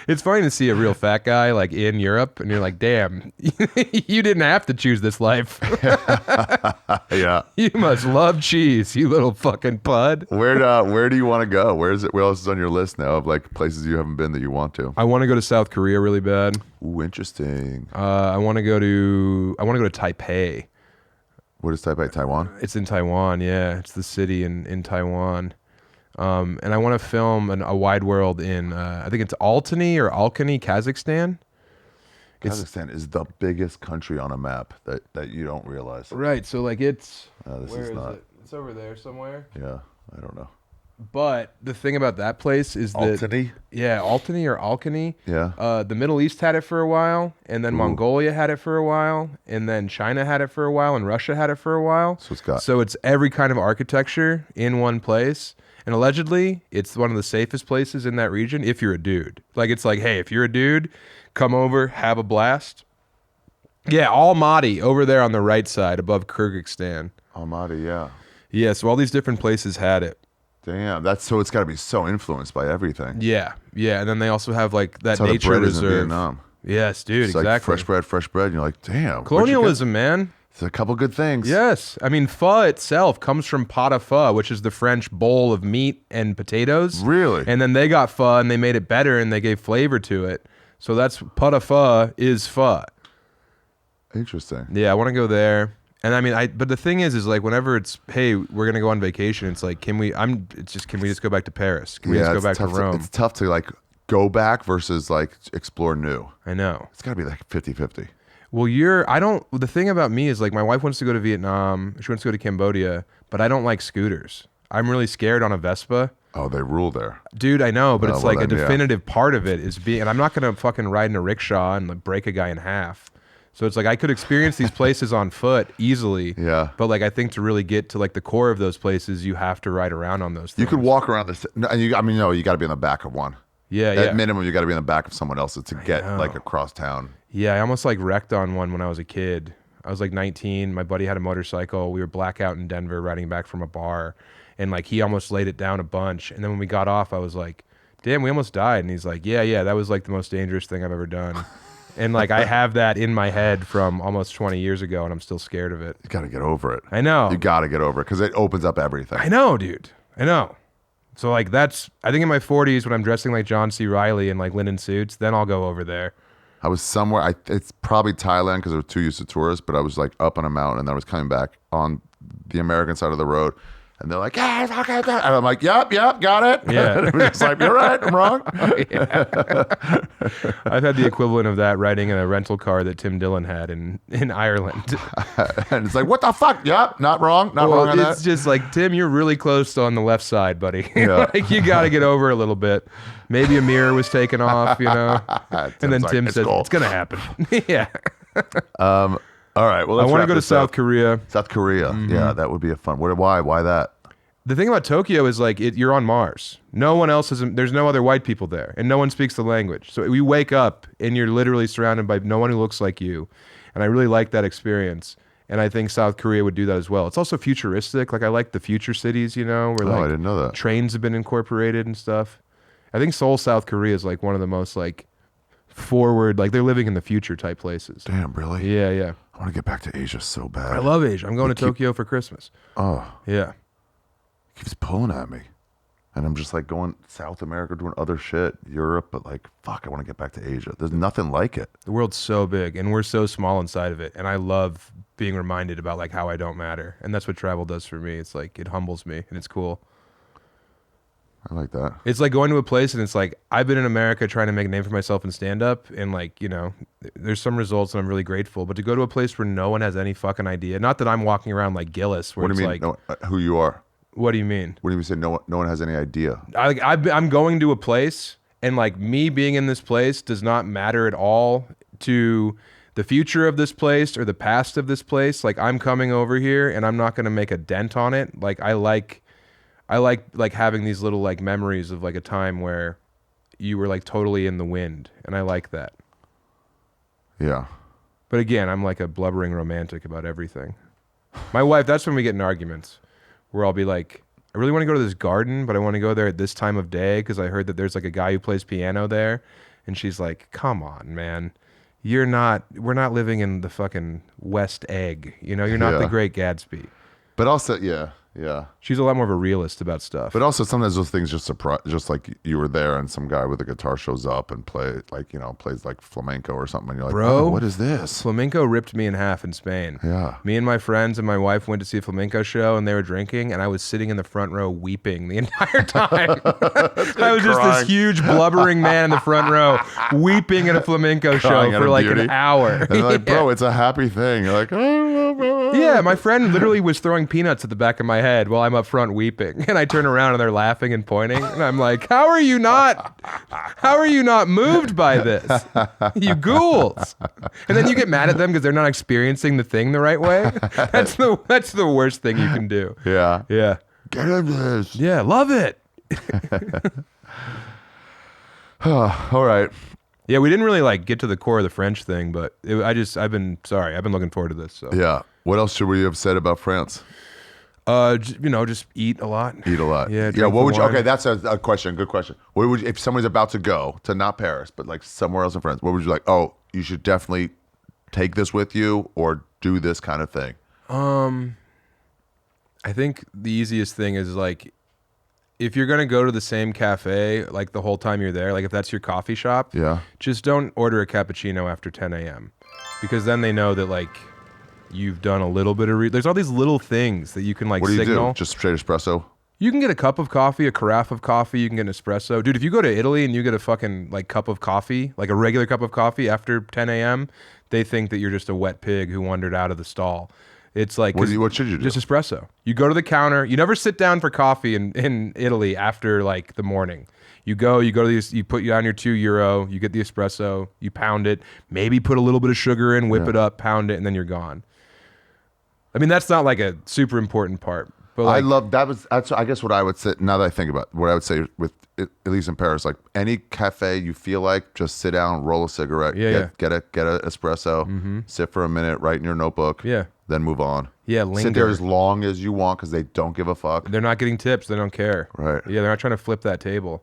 It's funny to see a real fat guy like in Europe, and you're like, damn, you didn't have to choose this life. Yeah. You must love cheese, you little fucking pud. Where do you want to go? Where else is on your list now of like places you haven't been that you want to? I want to go to South Korea really bad. Ooh, interesting. I want to go to Taipei. What is Taipei? Taiwan? It's in Taiwan, yeah. It's the city in Taiwan. And I want to film a wide world in, I think it's Altany, Kazakhstan. Kazakhstan is the biggest country on a map that you don't realize. Right, so like it's, This where is is not. it? It's over there somewhere. Yeah, I don't know. But the thing about that place is that, Altany? yeah, Altany or Alkany. Yeah. The Middle East had it for a while, and then Mongolia had it for a while, and then China had it for a while, and Russia had it for a while. So it's every kind of architecture in one place. And allegedly, it's one of the safest places in that region if you're a dude. Like, it's like, hey, if you're a dude, come over, have a blast. Yeah, Almaty over there on the right side above Kyrgyzstan. Almaty, yeah. Yeah, so all these different places had it. Damn, it's got to be so influenced by everything. Yeah, and then they also have like that That's how the nature bread is in reserve. Vietnam. Yes, dude, It's exactly. like fresh bread. And you're like, damn. where'd you get- Colonialism, man. It's a couple good things. Yes. I mean, pho itself comes from pot au pho, which is the French bowl of meat and potatoes. Really? And then they got pho and they made it better and they gave flavor to it. So that's pot au pho is pho. Interesting. Yeah, I want to go there. And I mean, but the thing is like whenever it's, hey, we're going to go on vacation, it's like, can we just go back to Paris? Can we just go it's back to tough Rome? It's tough to like go back versus like explore new. I know. It's got to be like 50-50. Well, the thing about me is like my wife wants to go to Vietnam. She wants to go to Cambodia, but I don't like scooters. I'm really scared on a Vespa. Oh, they rule there. Dude, I know, but it's like a then, definitive part of it is being, and I'm not going to fucking ride in a rickshaw and like break a guy in half. So it's like I could experience these places on foot easily. Yeah. But like I think to really get to like the core of those places, you have to ride around on those things. You could walk around this. No, you got to be in the back of one. Yeah, At minimum, you got to be in the back of someone else's to get like across town. Yeah, I almost like wrecked on one when I was a kid. I was like 19. My buddy had a motorcycle. We were blackout in Denver riding back from a bar. And like he almost laid it down a bunch. And then when we got off, I was like, damn, we almost died. And he's like, yeah, that was like the most dangerous thing I've ever done. And like I have that in my head from almost 20 years ago and I'm still scared of it. You got to get over it. I know. You got to get over it because it opens up everything. I know, dude. I know. So like I think in my 40s when I'm dressing like John C. Reilly in like linen suits, then I'll go over there. I was somewhere, it's probably Thailand because I was too used to tourists, but I was like up on a mountain and then I was coming back on the American side of the road. And they're like, yeah, it's okay. And I'm like, yep, got it. Yeah. And it's like, you're right, I'm wrong. I've had the equivalent of that riding in a rental car that Tim Dillon had in Ireland. And it's like, what the fuck? Yep, not wrong on that. It's just like, Tim, you're really close on the left side, buddy. Yeah. Like you got to get over a little bit. Maybe a mirror was taken off, you know? And then like, Tim it's says, cool. it's going to happen. Yeah. All right, well, I let's want to wrap go to this South up. Korea. South Korea, yeah, that would be a fun. Why that? The thing about Tokyo is like you're on Mars. No one else there's no other white people there and no one speaks the language. So you wake up and you're literally surrounded by no one who looks like you. And I really like that experience. And I think South Korea would do that as well. It's also futuristic. Like I like the future cities, you know, where like I didn't know that. Trains have been incorporated and stuff. I think Seoul, South Korea is like one of the most like forward, like they're living in the future type places. Damn, really? Yeah. I want to get back to Asia so bad. I love Asia. I'm going to Tokyo for Christmas. Oh. Yeah. Keeps pulling at me. And I'm just like going South America, doing other shit, Europe, but like, fuck, I want to get back to Asia. There's nothing like it. The world's so big and we're so small inside of it. And I love being reminded about like how I don't matter. And that's what travel does for me. It's like, it humbles me and it's cool. I like that. It's like going to a place and it's like, I've been in America trying to make a name for myself in stand-up and like, you know, there's some results and I'm really grateful. But to go to a place where no one has any fucking idea, not that I'm walking around like Gillis where What do you it's mean, like, who you are? What do you mean? What do you say no one has any idea? I'm going to a place and like me being in this place does not matter at all to the future of this place or the past of this place. Like I'm coming over here and I'm not going to make a dent on it. Like I like having these little like memories of like a time where you were like totally in the wind and I like that. Yeah. But again, I'm like a blubbering romantic about everything. My wife, that's when we get in arguments where I'll be like, I really want to go to this garden, but I want to go there at this time of day because I heard that there's like a guy who plays piano there. And she's like, come on, man. We're not living in the fucking West Egg. You know, you're not the Great Gatsby. But also, yeah. She's a lot more of a realist about stuff. But also sometimes those things just surprise, just like you were there and some guy with a guitar shows up and plays like flamenco or something. And you're like, bro, oh, what is this? Flamenco ripped me in half in Spain. Yeah. Me and my friends and my wife went to see a flamenco show and they were drinking and I was sitting in the front row weeping the entire time. I was just this huge blubbering man in the front row weeping at a flamenco show for like an hour. And they're like, bro, it's a happy thing. You're like, oh. Yeah, my friend literally was throwing peanuts at the back of my head while I'm up front weeping. And I turn around and they're laughing and pointing. And I'm like, how are you not moved by this? You ghouls. And then you get mad at them because they're not experiencing the thing the right way. That's the worst thing you can do. Yeah. Yeah. Get into this. Yeah, love it. All right. Yeah, we didn't really like get to the core of the French thing, but I've been looking forward to this. So. Yeah. What else should we have said about France? Just eat a lot. Eat a lot. Yeah. Yeah. What would you? wine. Okay, that's a question. Good question. What would you, if somebody's about to go to not Paris, but like somewhere else in France? What would you like? Oh, you should definitely take this with you, or do this kind of thing. I think the easiest thing is like, if you're gonna go to the same cafe like the whole time you're there, like if that's your coffee shop, Yeah. just don't order a cappuccino after 10 a.m. because then they know that like you've done a little bit of there's all these little things that you can like What do you signal. do? Just straight espresso. You can get a cup of coffee, a carafe of coffee. You can get an espresso, dude. If you go to Italy and you get a fucking like cup of coffee, like a regular cup of coffee after 10 a.m., they think that you're just a wet pig who wandered out of the stall. It's like, What should you do? Just espresso. You go to the counter. You never sit down for coffee in Italy after like the morning. You go to these, you put down your €2, you get the espresso, you pound it, maybe put a little bit of sugar in, whip it up, pound it, and then you're gone. I mean, that's not like a super important part. But like, I love that's I guess what I would say now that I think about it, what I would say with at least in Paris, like any cafe you feel like, just sit down, roll a cigarette, get a espresso, sit for a minute, write in your notebook, then move on. Yeah, linger. Sit there as long as you want because they don't give a fuck. They're not getting tips. They don't care. Right. Yeah, they're not trying to flip that table.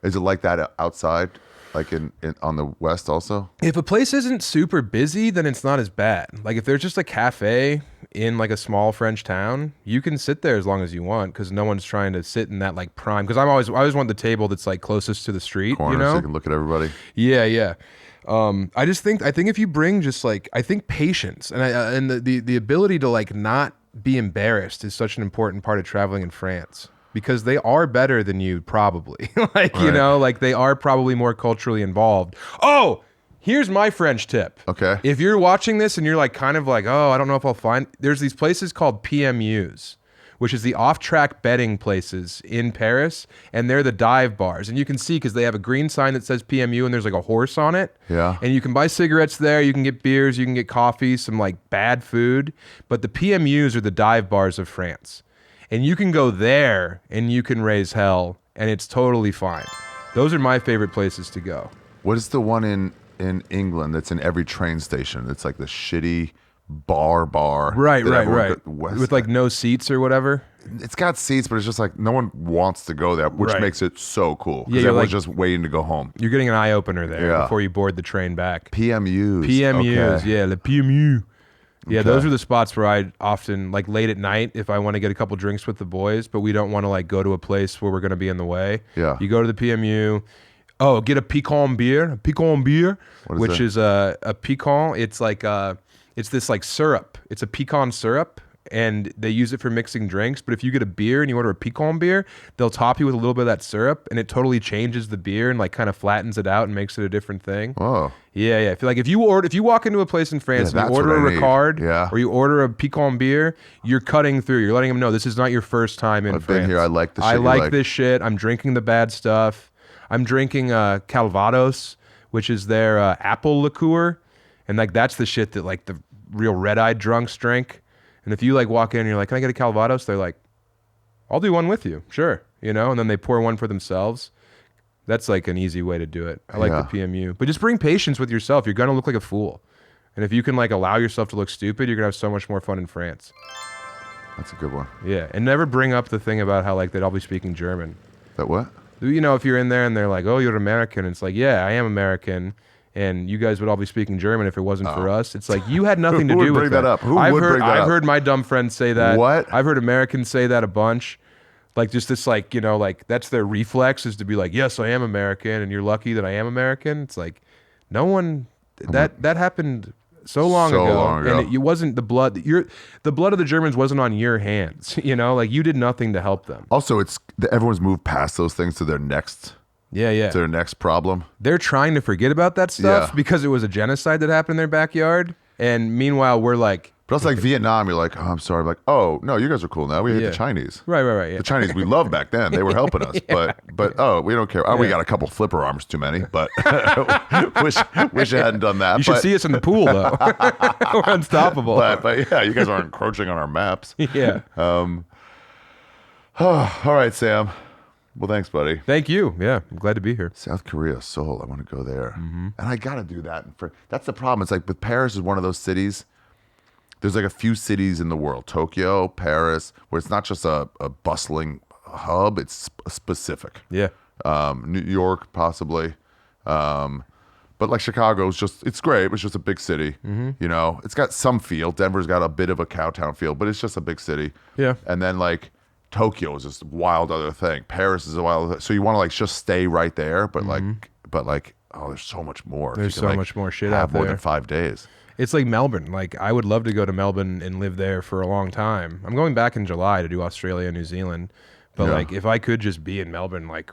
Is it like that outside, like in on the West also? If a place isn't super busy, then it's not as bad. Like if there's just a cafe in like a small French town, you can sit there as long as you want because no one's trying to sit in that like prime. Because I always want the table that's like closest to the street, Corner, you know, so you can look at everybody. Yeah. I think if you bring just like, I think patience and the ability to like not be embarrassed is such an important part of traveling in France. Because they are better than you, probably. You know, like they are probably more culturally involved. Oh, here's my French tip. Okay. If you're watching this and you're like kind of like, oh, I don't know if I'll find, there's these places called PMUs, which is the off-track betting places in Paris, and they're the dive bars. And you can see because they have a green sign that says PMU and there's like a horse on it. Yeah. And you can buy cigarettes there, you can get beers, you can get coffee, some like bad food. But the PMUs are the dive bars of France. And you can go there and you can raise hell and it's totally fine. Those are my favorite places to go. What is the one in England that's in every train station? It's like the shitty bar. Right. With like no seats or whatever. It's got seats, but it's just like no one wants to go there, which makes it so cool. Because Yeah, everyone's like, just waiting to go home. You're getting an eye opener there before you board the train back. PMUs. Okay. Yeah, the PMU. Yeah, Okay. those are the spots where I often, like late at night, if I want to get a couple drinks with the boys, but we don't want to like go to a place where we're going to be in the way. Yeah. You go to the PMU. Oh, get a piquant beer, which is a piquant. It's like it's this like syrup. It's a pecan syrup, and they use it for mixing drinks. But if you get a beer and you order a piquant beer, they'll top you with a little bit of that syrup, and it totally changes the beer and like kind of flattens it out and makes it a different thing. Oh. Yeah. I feel like if you walk into a place in France and you order a Ricard or you order a piquant beer, you're cutting through. You're letting them know this is not your first time in I've France. been here. I like the shit. I like this shit. I'm drinking the bad stuff. I'm drinking Calvados, which is their apple liqueur, and like that's the shit that like the real red-eyed drunks drink. And if you like walk in and you're like, "Can I get a Calvados?" They're like, "I'll do one with you, sure." You know, and then they pour one for themselves. That's like an easy way to do it. I like the PMU, but just bring patience with yourself. You're gonna look like a fool, and if you can like allow yourself to look stupid, you're gonna have so much more fun in France. That's a good one. Yeah, and never bring up the thing about how like they'd all be speaking German. That what? You know, if you're in there and they're like, "Oh, you're American," it's like, "Yeah, I am American." And you guys would all be speaking German if it wasn't for us. It's like you had nothing to do with bring that up? Who I've would heard, bring that I've up? heard my dumb friends say that. What? I've heard Americans say that a bunch. Like just this, like, you know, like that's their reflex is to be like, "Yes, I am American," and you're lucky that I am American. It's like no one that happened so long ago, and it wasn't the blood. The blood of the Germans wasn't on your hands. You know, like you did nothing to help them. Also, everyone's moved past those things to their next. Yeah. To their next problem. They're trying to forget about that stuff because it was a genocide that happened in their backyard. And meanwhile, we're like... But it's like Vietnam, you're like, "Oh, I'm sorry." I'm like, "Oh, no, you guys are cool now. We hate the Chinese." Right. Yeah. The Chinese we loved back then. They were helping us. But we don't care. Oh, we got a couple flipper arms too many, but wish I hadn't done that. You should see us in the pool, though. We're unstoppable. But yeah, you guys aren't encroaching on our maps. Yeah. All right, Sam. Well, thanks, buddy. Thank you. Yeah, I'm glad to be here. South Korea, Seoul. I want to go there, and I got to do that. That's the problem. It's like, but Paris is one of those cities. There's like a few cities in the world, Tokyo, Paris, where it's not just a bustling hub. It's specific. Yeah. New York, possibly. But like Chicago is it's great. It's just a big city. You know, it's got some feel. Denver's got a bit of a cowtown feel, but it's just a big city. Yeah. And then like Tokyo is this wild other thing. Paris is a wild other thing. So you want to like just stay right there, but like, oh, there's so much more. There's so much more shit out have more there. than 5 days. It's like Melbourne. Like I would love to go to Melbourne and live there for a long time. I'm going back in July to do Australia and New Zealand. But Yeah. like, if I could just be in Melbourne, like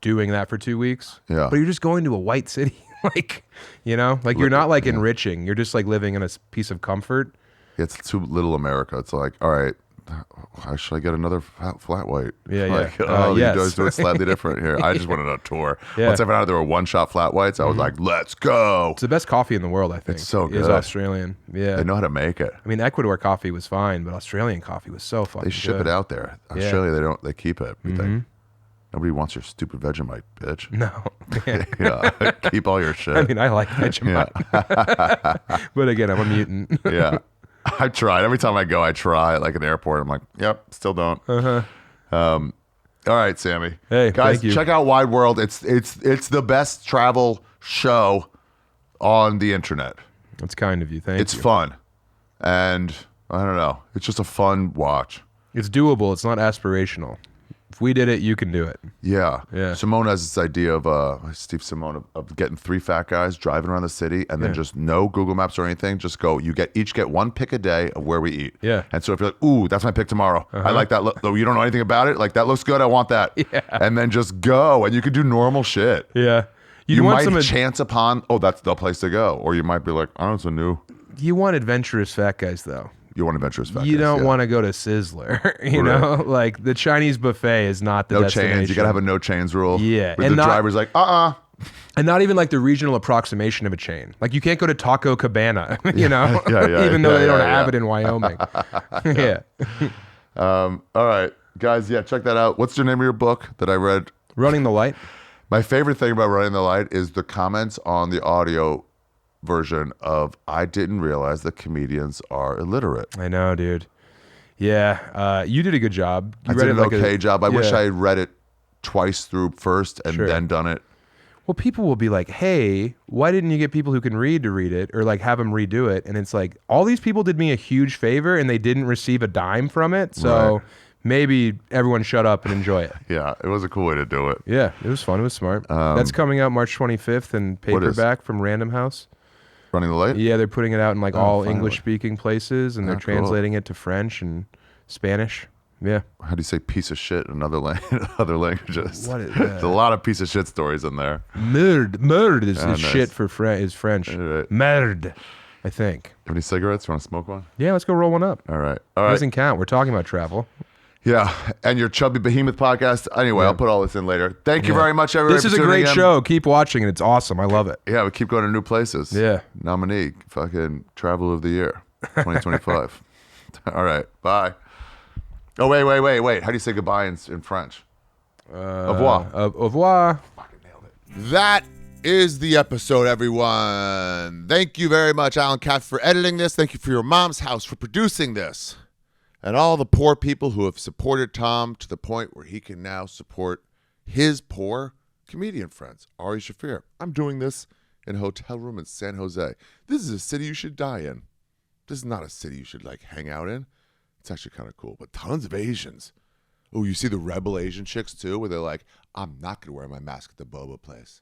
doing that for 2 weeks, Yeah. but you're just going to a white city, like, you know, like you're not like enriching. You're just like living in a piece of comfort. It's too little America. It's like, all right, how should I get another flat white? Yeah, like, yeah. Oh, Yes. you guys do it slightly different here. I just wanted a tour. Yeah. Once I found out there were one-shot flat whites, I was like, let's go. It's the best coffee in the world, I think. It's so Is good. Australian. Yeah. They know how to make it. I mean, Ecuador coffee was fine, but Australian coffee was so fucking They ship good. it out there. Australia, they keep it. We think. Nobody wants your stupid Vegemite, bitch. No. Yeah, keep all your shit. I mean, I like Vegemite. But again, I'm a mutant. Yeah. I tried. Every time I go, I try at like an airport. I'm like, yep, still don't. All right, Sammy. Hey, guys, thank you. check out Wide World. It's the best travel show on the internet. That's kind of you. Thank you. It's fun. And I don't know. It's just a fun watch. It's doable. It's not aspirational. If we did it, you can do it. Yeah. Yeah. Simone has this idea of Steve Simone of getting 3 fat guys driving around the city and then just no Google Maps or anything. Just go. You each get 1 pick a day of where we eat. Yeah. And so if you're like, ooh, that's my pick tomorrow. I like that. Though you don't know anything about it. Like that looks good. I want that. Yeah. And then just go. And you can do normal shit. Yeah. You want might some chance upon, oh, that's the place to go. Or you might be like, oh, it's a new. You want adventurous fat guys, though. You want adventurous fat You guys, don't yeah. want to go to Sizzler, you know? Like, the Chinese buffet is not the No destination. chains. You got to have a no chains rule. Yeah, Where and the not- driver's like, And not even like the regional approximation of a chain. Like, you can't go to Taco Cabana, you know? Yeah, even though they don't yeah. have it in Wyoming. Yeah. all right, guys, yeah, check that out. What's the name of your book that I read? Running the Light. My favorite thing about Running the Light is the comments on the audio version of I didn't realize that comedians are illiterate. I know, dude. Yeah. You did a good job. You I did an like okay job. I wish yeah. I had read it twice through first and Sure. then done it. Well, people will be like, hey, why didn't you get people who can read to read it or like have them redo it? And it's like, all these people did me a huge favor and they didn't receive a dime from it. So Right. maybe everyone shut up and enjoy it. Yeah, it was a cool way to do it. Yeah, it was fun. It was smart. That's coming out March 25th in What is? paperback from Random House. Running the Light? Yeah, they're putting it out in like all finally. English-speaking places and they're Ah, cool. translating it to French and Spanish. Yeah. How do you say piece of shit in other other languages? What is There's a lot of piece of shit stories in there. Merde is, nice. shit for is French. Right. Merde, I think. Have any cigarettes? You want to smoke one? Yeah, let's go roll one up. All right. It All right. doesn't count. We're talking about travel. Yeah, and your Chubby Behemoth podcast. Anyway, I'll put all this in later. Thank you very much, everybody. This is for a tuning great in. show. Keep watching it. It's awesome. I love it. Yeah, we keep going to new places. Yeah. Nominee, fucking Travel of the Year, 2025. All right, bye. Oh, wait. How do you say goodbye in French? Au revoir. Au revoir. That is the episode, everyone. Thank you very much, Alan Katz, for editing this. Thank you for your mom's house for producing this. And all the poor people who have supported Tom to the point where he can now support his poor comedian friends. Ari Shaffir. I'm doing this in a hotel room in San Jose. This is a city you should die in. This is not a city you should, like, hang out in. It's actually kind of cool. But tons of Asians. Oh, you see the rebel Asian chicks, too, where they're like, I'm not going to wear my mask at the boba place.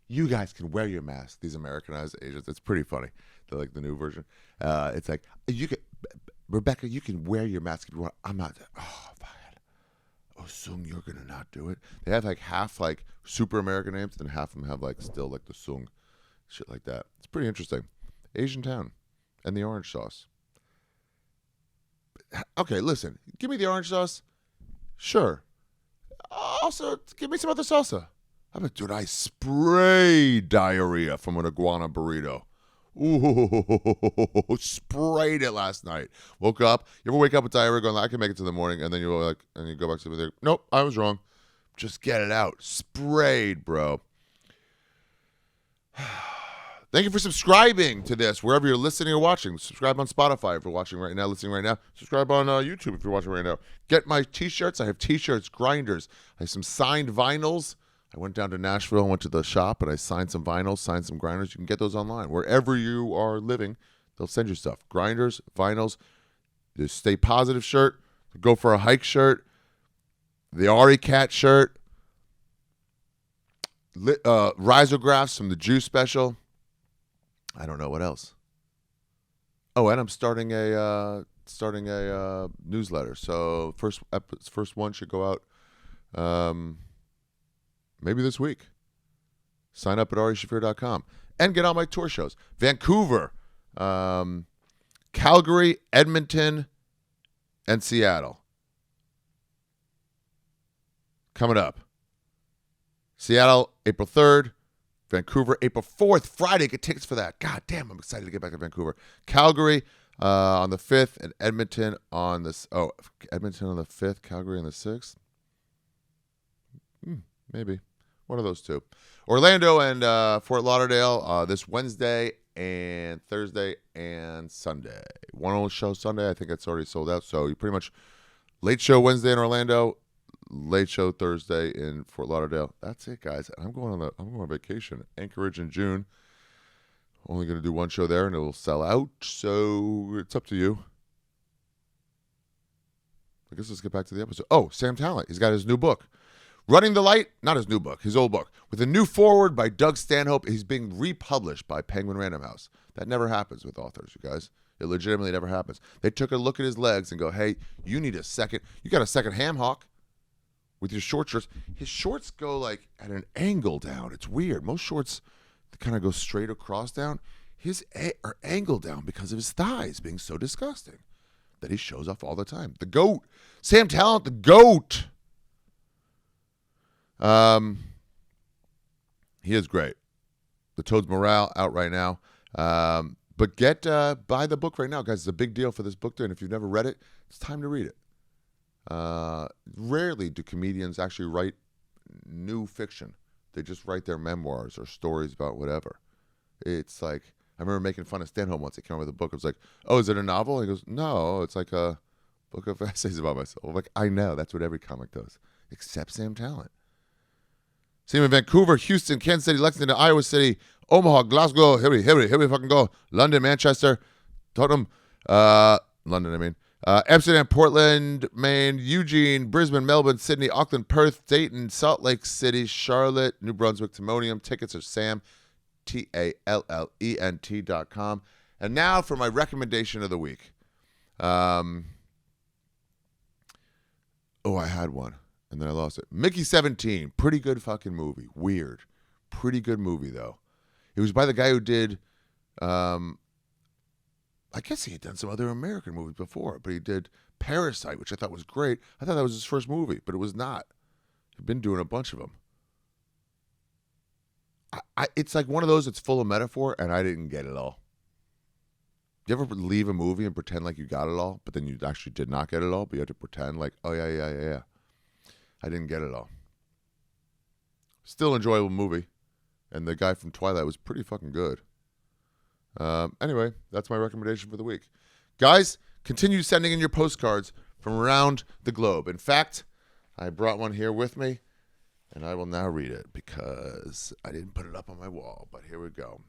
You guys can wear your mask. These Americanized Asians. It's pretty funny. They're like the new version. It's like, you can... Rebecca, you can wear your mask if you want. I'm not. Oh, fine. Oh, Sung, you're going to not do it? They have like half like super American names, and half of them have like still like the Sung. Shit like that. It's pretty interesting. Asian town. And the orange sauce. Okay, listen. Give me the orange sauce. Sure. Also, give me some other salsa. Dude, I sprayed diarrhea from an iguana burrito. Ooh, sprayed it last night. Woke up. You ever wake up with diarrhea going, I can make it to the morning, and then you're like, and you go back to sleep. Nope, I was wrong. Just get it out. Sprayed, bro. Thank you for subscribing to this wherever you're listening or watching. Subscribe on Spotify if you're watching right now, listening right now. Subscribe on YouTube if you're watching right now. Get my t-shirts. I have t-shirts, grinders. I have some signed vinyls. I went down to Nashville and went to the shop and I signed some vinyls, signed some grinders. You can get those online. Wherever you are living, they'll send you stuff. Grinders, vinyls, the Stay Positive shirt, the Go for a Hike shirt, the Ari Cat shirt, risographs from the Juice special. I don't know what else. Oh, and I'm starting a starting a newsletter. So first one should go out maybe this week. Sign up at arishaffir.com and get on my tour shows. Vancouver, Calgary, Edmonton, and Seattle. Coming up. Seattle, April 3rd. Vancouver, April 4th. Friday, get tickets for that. God damn, I'm excited to get back to Vancouver. Calgary on the 5th and Edmonton on the... Oh, Edmonton on the 5th, Calgary on the 6th? Maybe. One of those two. Orlando and Fort Lauderdale this Wednesday and Thursday and Sunday. One only show Sunday. I think it's already sold out. So you pretty much late show Wednesday in Orlando, late show Thursday in Fort Lauderdale. That's it, guys. I'm going on vacation. Anchorage in June. Only going to do one show there, and it'll sell out. So it's up to you. I guess let's get back to the episode. Oh, Sam Tallent. He's got his new book. Running the Light, not his new book, his old book. With a new foreword by Doug Stanhope, he's being republished by Penguin Random House. That never happens with authors, you guys. It legitimately never happens. They took a look at his legs and go, hey, you need a second. You got a second ham hock with your short shorts. His shorts go like at an angle down. It's weird. Most shorts kind of go straight across down. His are angled down because of his thighs being so disgusting that he shows off all the time. The GOAT. Sam Tallent, the GOAT. He is great. The Toad's Morale out right now. But buy the book right now, guys. It's a big deal for this book day, and if you've never read it, it's time to read it. Rarely do comedians actually write new fiction. They just write their memoirs or stories about whatever. It's like, I remember making fun of Stanhope once. He came out with a book. I was like, oh, is it a novel? And he goes, no, it's like a book of essays about myself. I'm like, I know. That's what every comic does, except Sam Tallent. See him in Vancouver, Houston, Kansas City, Lexington, Iowa City, Omaha, Glasgow, here we fucking go. London, Manchester, Tottenham, London, I mean. Amsterdam, Portland, Maine, Eugene, Brisbane, Melbourne, Sydney, Auckland, Perth, Dayton, Salt Lake City, Charlotte, New Brunswick, Timonium. Tickets are Sam, TALLENT.com. And now for my recommendation of the week. I had one. And then I lost it. Mickey 17. Pretty good fucking movie. Weird. Pretty good movie, though. It was by the guy who did, I guess he had done some other American movies before, but he did Parasite, which I thought was great. I thought that was his first movie, but it was not. He'd been doing a bunch of them. It's like one of those that's full of metaphor, and I didn't get it all. You ever leave a movie and pretend like you got it all, but then you actually did not get it all, but you had to pretend like, oh, yeah. I didn't get it all. Still enjoyable movie. And the guy from Twilight was pretty fucking good. Anyway, that's my recommendation for the week. Guys, continue sending in your postcards from around the globe. In fact, I brought one here with me, and I will now read it because I didn't put it up on my wall. But here we go.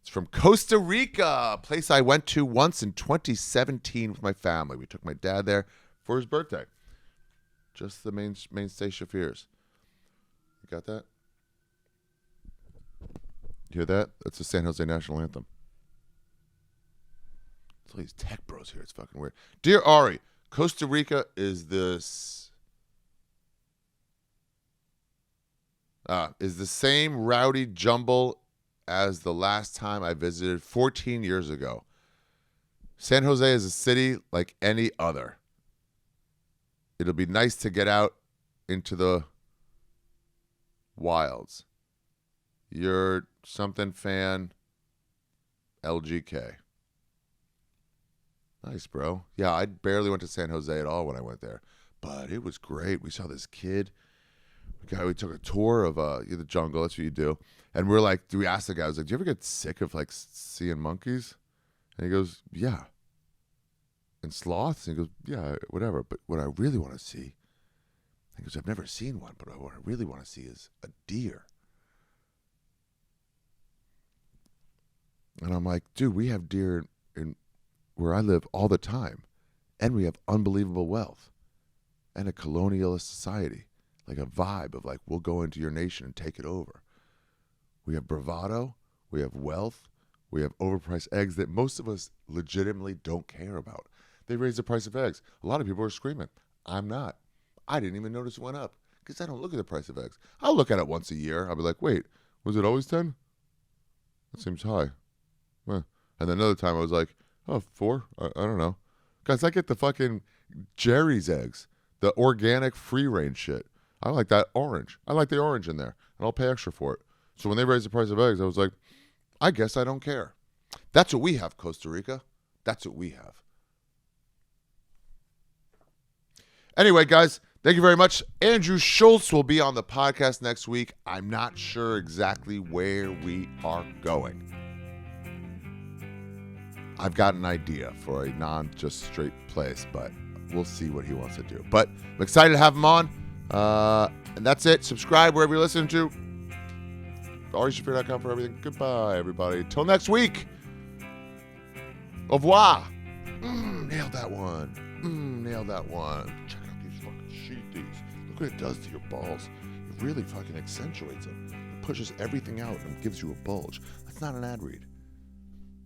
It's from Costa Rica, a place I went to once in 2017 with my family. We took my dad there for his birthday. Just the mainstay Shaffirs. You got that? You hear that? That's the San Jose National Anthem. There's all these tech bros here. It's fucking weird. Dear Ari, Costa Rica is the same rowdy jumble as the last time I visited 14 years ago. San Jose is a city like any other. It'll be nice to get out into the wilds. You're something fan, LGK. Nice, bro. Yeah, I barely went to San Jose at all when I went there, but it was great. We saw this kid. We took a tour of the jungle. That's what you do. And we asked the guy, I was like, do you ever get sick of like seeing monkeys? And he goes, yeah. And sloths? And he goes, yeah, whatever. But what I really want to see, he goes, I've never seen one, but what I really want to see is a deer. And I'm like, dude, we have deer in where I live all the time. And we have unbelievable wealth. And a colonialist society. Like a vibe of like, we'll go into your nation and take it over. We have bravado. We have wealth. We have overpriced eggs that most of us legitimately don't care about. They raised the price of eggs. A lot of people are screaming. I'm not. I didn't even notice it went up because I don't look at the price of eggs. I'll look at it once a year. I'll be like, wait, was it always 10? That seems high. And then another time I was like, oh, 4? I don't know. Guys, I get the fucking Jerry's eggs, the organic free range shit. I like that orange. I like the orange in there, and I'll pay extra for it. So when they raised the price of eggs, I was like, I guess I don't care. That's what we have, Costa Rica. That's what we have. Anyway, guys, thank you very much. Andrew Schultz will be on the podcast next week. I'm not sure exactly where we are going. I've got an idea for a non-just straight place, but we'll see what he wants to do. But I'm excited to have him on. And that's it. Subscribe wherever you're listening to. ReShaffir.com for everything. Goodbye, everybody. Till next week. Au revoir. Nailed that one. Nailed that one. Check out these fucking sheethies. Look what it does to your balls. It really fucking accentuates them. It pushes everything out and gives you a bulge. That's not an ad read.